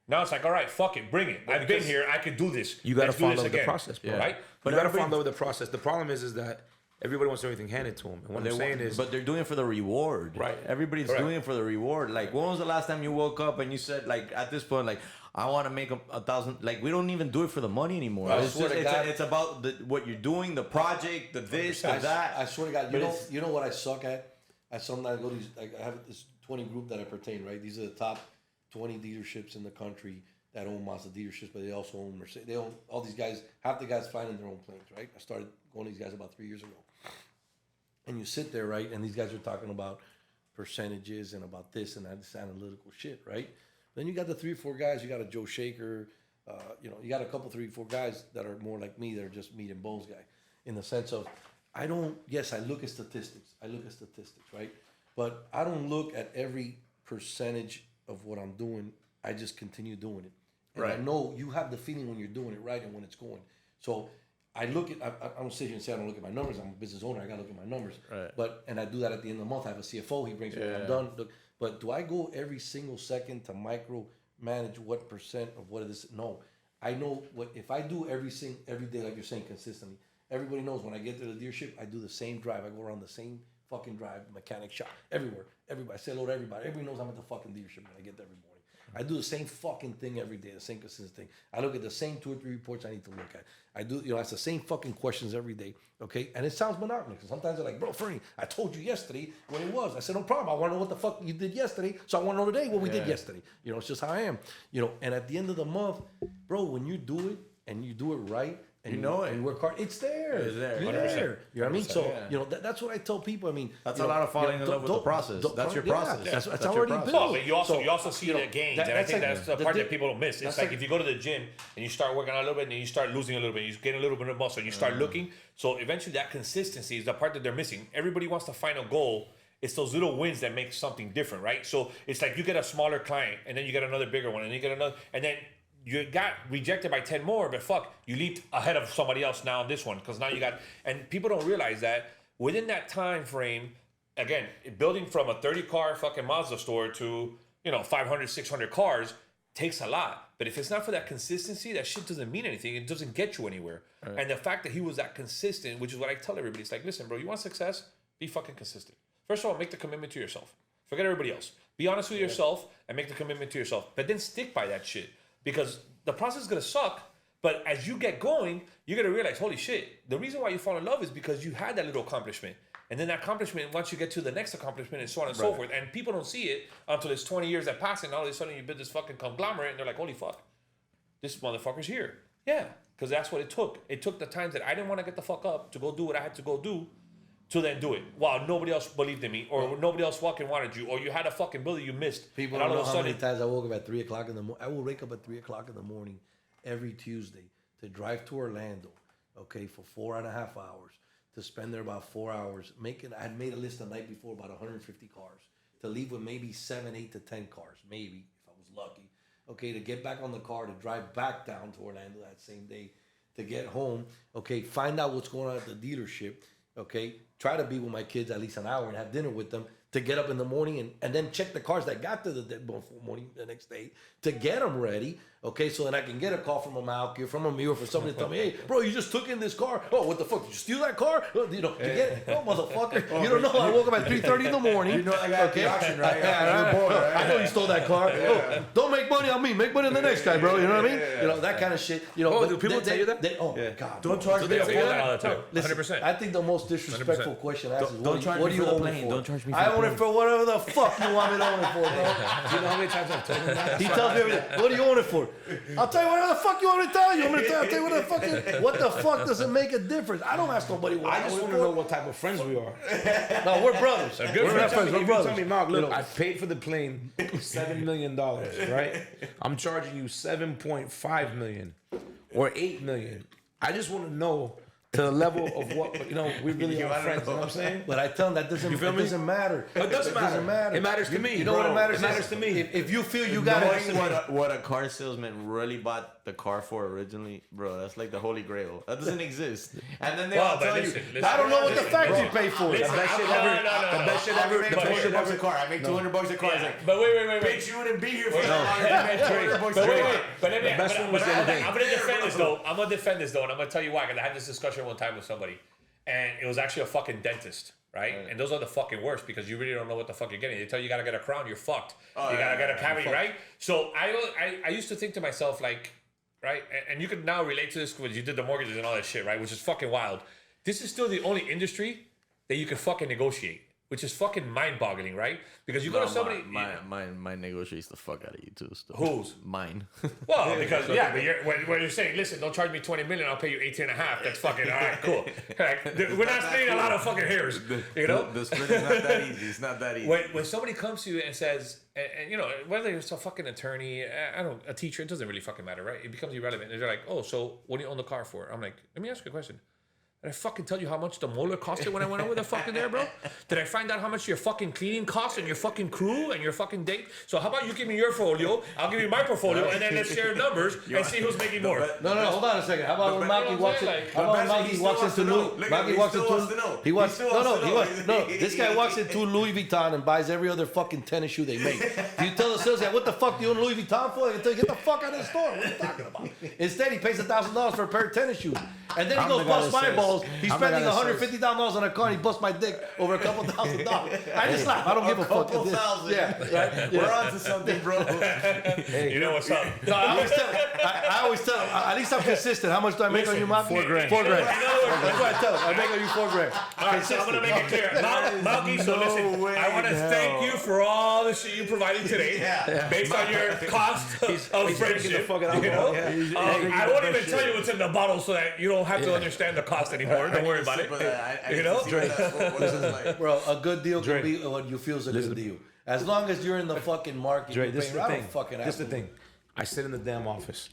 Now it's like, all right, fuck it, bring it. I've been here, I can do this. You gotta Let's do fall in this love with the again. process, bro. Right? But you gotta fall in love with the process. The problem is that everybody wants everything handed to them. And what I'm saying is, but they're doing it for the reward. Right. Everybody's Correct. doing it for the reward. Like, when was the last time you woke up and you said, like, at this point, like, I want to make 1,000. Like, we don't even do it for the money anymore. I It's swear just, to God. it's about what you're doing, the project, the this, the that. I swear to God, But it's- you know what I suck at? I sometimes go to these, like, I have this 20 group that I pertain, right? These are the top 20 dealerships in the country that own Mazda dealerships, but they also own Mercedes. They own all these guys, half the guys flying in their own planes, right? I started going to these guys about 3 years ago. And you sit there, right? And these guys are talking about percentages and about this and that, this analytical shit, right? Then you got the 3 or 4 guys, you got a Joe Shaker, you got a couple, 3 or 4 guys that are more like me, that are just meat and bones guy, in the sense of, I look at statistics, right? But I don't look at every percentage of what I'm doing. I just continue doing it. And I know you have the feeling when you're doing it right and when it's going. So I look at, I don't sit here and say I don't look at my numbers. I'm a business owner. I got to look at my numbers. Right. And I do that at the end of the month. I have a CFO. He brings me when I'm done. Look, but do I go every single second to micro manage what percent of what it is? No. I know what, if I do every day, like you're saying, consistently, everybody knows when I get to the dealership, I do the same drive. I go around the same fucking drive, mechanic shop, everywhere. Everybody, I say hello to everybody. Everybody knows I'm at the fucking dealership when I get there every morning. I do the same fucking thing every day, the same consistent thing. I look at the same 2 or 3 reports I need to look at. I do, ask the same fucking questions every day, okay? And it sounds monotonous, because sometimes they're like, bro, Fernie, I told you yesterday what it was. I said, no problem. I want to know what the fuck you did yesterday, so I want to know today what we did yesterday. It's just how I am. And at the end of the month, bro, when you do it, and you do it right, and You know it. and you work hard, it's there. It's there. You're 100%. there. You know what I mean? So, yeah. that's what I tell people. I mean, That's a lot of falling in love with the process. That's your process. That's That's already your built. process. Oh, but you also see the gains, and I think that's the part that people don't miss. It's that's like like- if you go to the gym and you start working out a little bit, and then you start losing a little bit, you gain a little bit of muscle, and you start looking. So eventually, that consistency is the part that they're missing. Everybody wants to find a goal. It's those little wins that make something different, right? So it's like you get a smaller client, and then you get another bigger one, and you get another, and then you got rejected by 10 more, but fuck, you leaped ahead of somebody else now on this one, because now you got, and people don't realize that within that time frame, again, building from a 30-car fucking Mazda store to, 500, 600 cars takes a lot. But if it's not for that consistency, that shit doesn't mean anything. It doesn't get you anywhere. Right. And the fact that he was that consistent, which is what I tell everybody, it's like, listen, bro, you want success? Be fucking consistent. First of all, make the commitment to yourself. Forget everybody else. Be honest with yourself and make the commitment to yourself. But then stick by that shit. Because the process is going to suck, but as you get going, you're going to realize, holy shit, the reason why you fall in love is because you had that little accomplishment. And then that accomplishment, once you get to the next accomplishment and so on and so forth, and people don't see it until it's 20 years that pass, and all of a sudden you build this fucking conglomerate, and they're like, holy fuck, this motherfucker's here. Yeah, because that's what it took. It took the times that I didn't want to get the fuck up to go do what I had to go do, to then do it. While nobody else believed in me, or nobody else fucking wanted you, or you had a fucking bill that you missed. People don't know how many times I woke up at 3 o'clock in the morning. I will wake up at 3 o'clock in the morning every Tuesday to drive to Orlando, okay, for 4.5 hours, to spend there about 4 hours. I had made a list the night before, about 150 cars, to leave with maybe 7, 8 to 10 cars, maybe, if I was lucky, okay, to get back on the car, to drive back down to Orlando that same day, to get home, okay, find out what's going on at the dealership, okay, try to be with my kids at least an hour and have dinner with them, to get up in the morning and then check the cars that got to the morning the next day, to get them ready, okay, so then I can get a call from a Malki or from a Miwi, or for somebody to tell me, hey, bro, you just took in this car. Oh, what the fuck? Did you steal that car? To get, motherfucker. You don't know. I woke up at 3:30 in the morning. You know I got the auction, right? I know you stole that car. Oh, don't make money on me. Make money on the next guy, bro. You know what I mean? That kind of shit. Do people tell you that? My God. Don't charge me They for say that that. all the time. Listen, 100%. I think the most disrespectful question asked is, Don't charge what me do you for the own it plane. for? Don't charge me for I the own it plane. for whatever the fuck you want me to own it for, bro. Do you know how many times I've told him that? He tells me everything. What do you own it for? I'll tell you whatever the fuck you want me to tell you. I'll tell you what the fuck does it make a difference? I don't ask nobody what I just want to know what type of friends we are. No, we're brothers. We're not friends. We're If you brothers. tell me, Mark, look, I paid for the plane $7 million, right? I'm charging you $7.5 million or $8 million. I just want to know to the level of what, we really are friends. You know what I'm saying? But I tell them that doesn't matter. It doesn't matter. It matters to me. You know what it matters? It matters to me. If you feel you got it. What a car salesman really bought the car for originally, bro, that's like the holy grail. That doesn't exist. And then they all tell you, I don't know what the factory paid for it. The best shit ever. the best shit ever. I make $200 a car. I make $200 a car. It's like, But wait. bitch, you wouldn't be here for that. But I'm gonna defend this though. And I'm gonna tell you why. Because I had this discussion one time with somebody, and it was actually a fucking dentist, right? And those are the fucking worst because you really don't know what the fuck you're getting. They tell you gotta get a crown, you're fucked. You gotta get a cavity, right? So I used to think to myself like, right, and you could now relate to this because you did the mortgages and all that shit, right? Which is fucking wild. This is still the only industry that you can fucking negotiate. Which is fucking mind-boggling, right? Because you go to somebody... Mine negotiates the fuck out of you, too. Still. Whose? Mine. Well, because, but when you're saying, listen, don't charge me $20 million, I'll pay you 18 and a half. That's fucking, all right, cool. Like, we're not splitting a lot of fucking hairs, you know? The split is not that easy. It's not that easy. When somebody comes to you and says, and whether it's a fucking attorney, a teacher, it doesn't really fucking matter, right? It becomes irrelevant. And they're like, oh, so what do you own the car for? I'm like, let me ask you a question. Did I fucking tell you how much the molar costed when I went over the fucking there, bro? Did I find out how much your fucking cleaning costs and your fucking crew and your fucking date? So how about you give me your portfolio, I'll give you my portfolio, and then let's share numbers and see who's making more. No, hold on a second. How about when Malki walks in? How about Malki walks into this guy walks into Louis Vuitton and buys every other fucking tennis shoe they make. Do you tell the sales guy, what the fuck do you own Louis Vuitton for? They tell you, get the fuck out of the store. What are you talking about? Instead, he pays $1,000 for a pair of tennis shoes. And then he goes bust my balls. He's spending $150,000 on a car and he busts my dick over a couple $1,000s. I just laugh. I don't give a fuck. Yeah, right? We're on to something, bro. Hey, you know what's up? No, I always tell him, at least I'm consistent. How much do I make on you, Malki? $4,000. $4,000. That's what I tell him. I make on you $4,000. All right, so I'm going to make it clear. Malki, so listen, I want to thank you for all the shit you provided today based on your cost of friendship. I won't even tell you what's in the bottle so that you don't have to understand the cost anymore. Don't worry about it. You know? Bro, a good deal can be what you feel is a good deal. As long as you're in the fucking market, Dre, this is the thing. This is the thing. I sit in the damn office.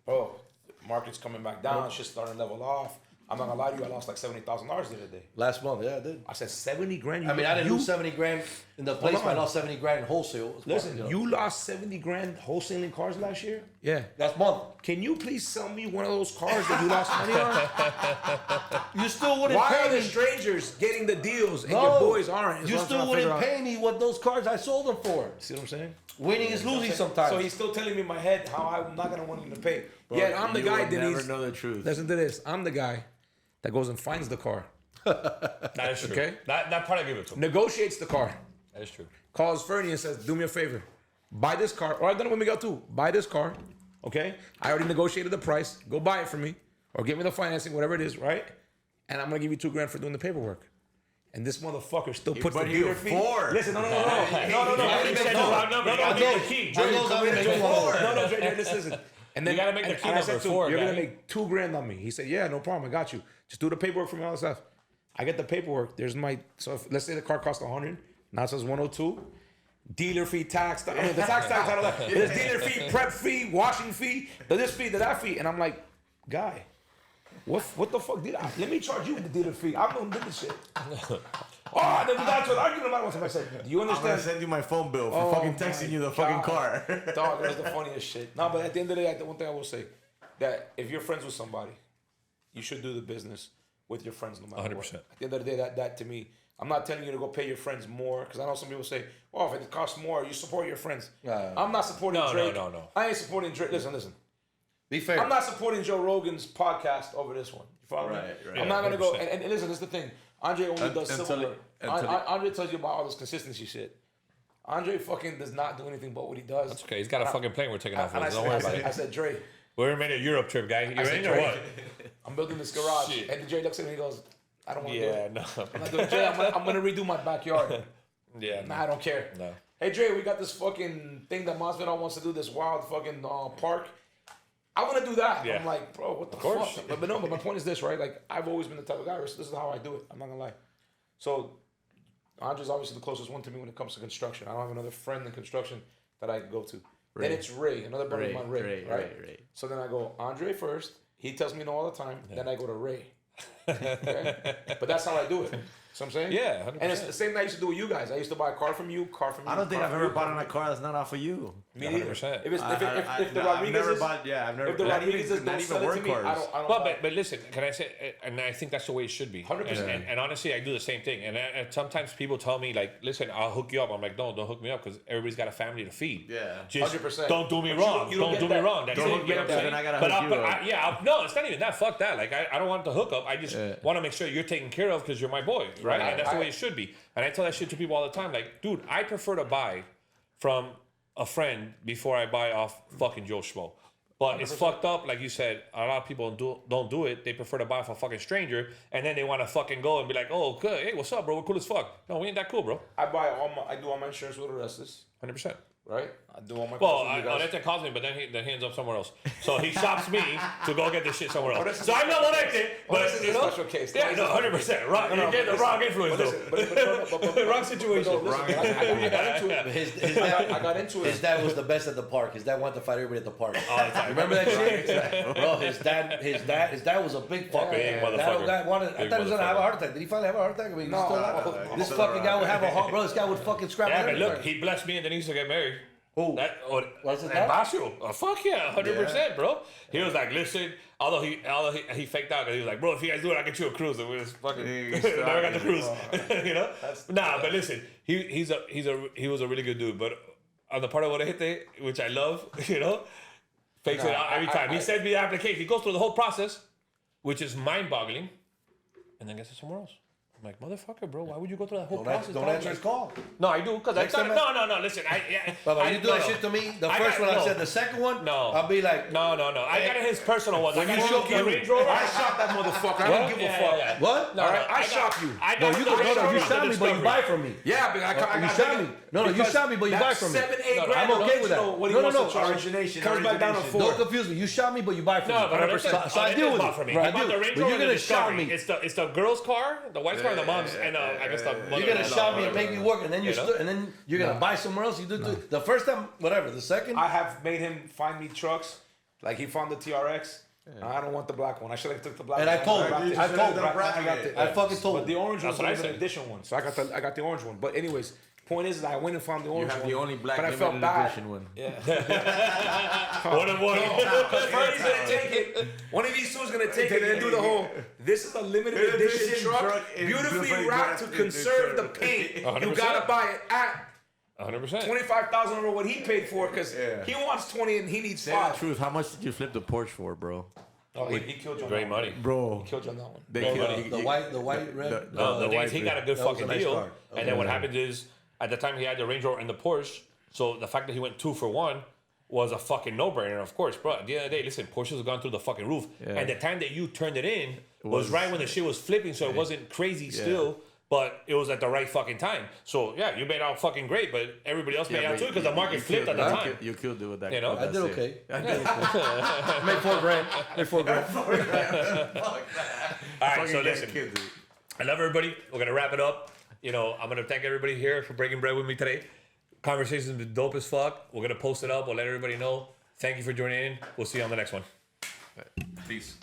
Bro, market's coming back down. Shit's starting to level off. I'm not gonna lie to you. I lost like $70,000 the other day. Last month, yeah, I did. I said 70 grand. I mean, I didn't lose 70 grand in the placement. I lost 70 grand in wholesale. Listen, you lost 70 grand wholesaling cars last year? Yeah. Last month. Can you please sell me one of those cars that you lost money on? You still wouldn't Why pay are the me. strangers getting the deals and your boys aren't? You still wouldn't pay me what those cars I sold them for. See what I'm saying? Winning is losing sometimes. So he's still telling me in my head how I'm not going to want him to pay. Yet I'm the guy that never know the truth. Listen to this. I'm the guy that goes and finds the car. That is true. Okay? That part I give it to him. Negotiates the car. That is true. Calls Fernie and says, do me a favor. Buy this car. Or I've done it with Miguel too. Buy this car. Okay? I already negotiated the price. Go buy it for me. Or give me the financing, whatever it is, right? And I'm going to give you $2,000 for doing the paperwork. And this motherfucker still puts the dealer fee. Listen, no. You said the wrong number. You gotta make the key. No, listen. And then You gotta make the key number 4, You're guy. gonna make $2,000 on me. He said, yeah, no problem. I got you. Just do the paperwork for me, all that stuff. I get the paperwork. There's my, so if, let's say the car costs 100. Now it says 102. Dealer fee, tax. I mean, the tax, I don't know. There's dealer fee, prep fee, washing fee, this fee, that fee. And I'm like, guy, what the fuck did I? Let me charge you with the dealer fee. I'm gonna do this shit. Oh, then we got to an argument about it. I said, do you I'm understand? gonna send you my phone bill for fucking texting you the fucking car. Dog, that's the funniest shit. No, but at the end of the day, the one thing I will say, that if you're friends with somebody, you should do the business with your friends no matter 100%. what. At the end of the day, that to me, I'm not telling you to go pay your friends more, because I know some people say, oh, if it costs more, you support your friends. I'm not supporting Drake. No. I ain't supporting Drake. Listen. Be fair. I'm not supporting Joe Rogan's podcast over this one. You follow me? Right. I'm not going to go, and listen, this is the thing. Andre only does civil. Andre tells you about all this consistency shit. Andre fucking does not do anything but what he does. That's okay. He's got a fucking plane we're taking off with. Don't worry about it. I said, Dre. We're made a Europe trip, guy. You in or what? I'm building this garage. Shit. And Dre looks at me and he goes, I don't want to do it. No. I'm like, Dre, I'm going to redo my backyard. Yeah. Nah, I don't care. No. hey Dre, we got this fucking thing that Masvidal wants to do, this wild fucking park. I want to do that. Yeah. I'm like, bro, what the fuck? But no, but my point is this, right? Like, I've always been the type of guy, this is how I do it. I'm not gonna lie. So, Andre's obviously the closest one to me when it comes to construction. I don't have another friend in construction that I go to. Ray. Then it's Ray, another buddy of mine, Ray, right? Ray. So then I go Andre first. He tells me no all the time. Then I go to Ray. Okay? But that's how I do it. So I'm saying? Yeah, 100%. And it's the same thing I used to do with you guys. I used to buy a car from you, I don't think I've ever bought a car that's not off of you. Me neither. 100%. If the I've Rodriguez never is, bought. Yeah, I've never. if the not Rodriguez even, don't not sell even it work to me, cars. I don't Well, buy it. but listen, can I say, and I think that's the way it should be. 100%. And honestly, I do the same thing. And sometimes people tell me, like, listen, I'll hook you up. I'm like, don't hook me up because everybody's got a family to feed. Yeah. Just 100%. don't do me But wrong. you don't Don't get do me that. wrong. That's Don't it. hook You me know up, what I'm then saying? I gotta But hook you up. no, it's not even that. Fuck that. Like, I don't want the hookup. I just want to make sure you're taken care of because you're my boy, right? And that's the way it should be. And I tell that shit to people all the time. Like, dude, I prefer to buy from a friend before I buy off fucking Joe Schmo. But it's fucked up, like you said. A lot of people don't do it. They prefer to buy off a fucking stranger, and then they want to fucking go and be like, "Oh, good, hey, what's up, bro? We're cool as fuck." No, we ain't that cool, bro. I do all my insurance with Orestes, 100%. right? I do all my Well, cars with you guys. Oreste calls me, but then he ends up somewhere else. So he shops me to go get this shit somewhere else. So I'm not Oreste, but this is you a know, special case. yeah, no, 100%. Wrong, you get the wrong influence though. Wrong situation. I got into it. I got into His it. dad was the best at the park. His dad wanted to fight everybody at the park. All the time. Remember that shit? Bro, his dad was a big fucker. Big That motherfucker. old guy wanted. I Big thought he was gonna have a motherfucker. heart attack. Did he finally have a heart attack? I mean, he's still alive. This fucking guy would have a heart. Bro, this guy would fucking scrap. Yeah, but everything. look, he blessed me and then he used to get married. Who? Was it that? that? Basio. Oh, fuck yeah, 100%, bro. He was like, listen, although he faked out, because he was like, bro, if you guys do it, I'll get you a cruise. And we just fucking never got the cruise. You know? Nah, but listen, he was a really good dude. But on the part of Orejete, which I love, you know, fakes it out every time. He sends me the application. He goes through the whole process, which is mind-boggling, and then gets it somewhere else. I'm like, motherfucker, bro, why would you go through that whole process? Don't answer his call. No, I do, because I Next thought, time no, listen, But you do that shit to me. The first one I said. The second one, No. I'll be like, No. I got his personal ones. I got you his show the me- Range Rover. I shot that motherfucker. I don't give a fuck. what? No, I shot you. I No, got you the don't. Range No, you Rover, shot the me, but you Discovery. buy from me. Yeah, but I You got shot me. No, you shot me, but you buy from me. 7-8 No, grand. I'm okay with that. What he No, wants no. to charge. Origination. Comes back down to origination. 4. Don't confuse me. You shot me, but you buy from No, me. but 100%. So I deal with bought it. from me. Right, He I bought do. the Range But Rover you're and the gonna shot Discovery. me. It's the girl's car, the wife's car, and the mom's, and I guess the mother. You're gonna shot me and make me work, and then You know? and then you're gonna buy somewhere else. You do the first time, whatever. The second, I have made him find me trucks. Like he found the TRX. I don't want the black one. I should have took the black And one. I told him. got it. I told him. I got it. I fucking told But him. the orange That's one's what I a limited said. edition one. So I got the orange one. But anyways, point is that I went and found the You orange have one. the only black but I felt limited bad. edition one. One of one. Because Freddie's gonna take it. One of these two is gonna take it and do the whole. This is a limited edition truck, beautifully wrapped to conserve the paint. You 100%. gotta buy it at 100%. 25,000 over what he paid for because he wants 20 and he needs Tell the 5. truth, how much did you flip the Porsche for, bro? Oh, he killed you on Great that one. money. Bro, He killed you on that one. they Bro, killed the white, red. No, the thing is, he got a good That was fucking a nice deal. car. And then what happened is, at the time he had the Range Rover and the Porsche, so the fact that he went 2 for 1 was a fucking no-brainer, of course, bro. At the end of the day, listen, Porsches have gone through the fucking roof. Yeah. And the time that you turned it in was was- right when the shit was flipping, so it wasn't crazy still, but it was at the right fucking time. So, yeah, you made out fucking great, but everybody else made out too because the market flipped at the time. You killed it with that. You know? I that's did it. okay. I did okay. Made $4,000. Made $4,000. All right, so listen. Killed it. I love everybody. We're gonna wrap it up. You know, I'm gonna thank everybody here for breaking bread with me today. Conversation's been dope as fuck. We're gonna post it up. We'll let everybody know. Thank you for joining in. We'll see you on the next one. Peace.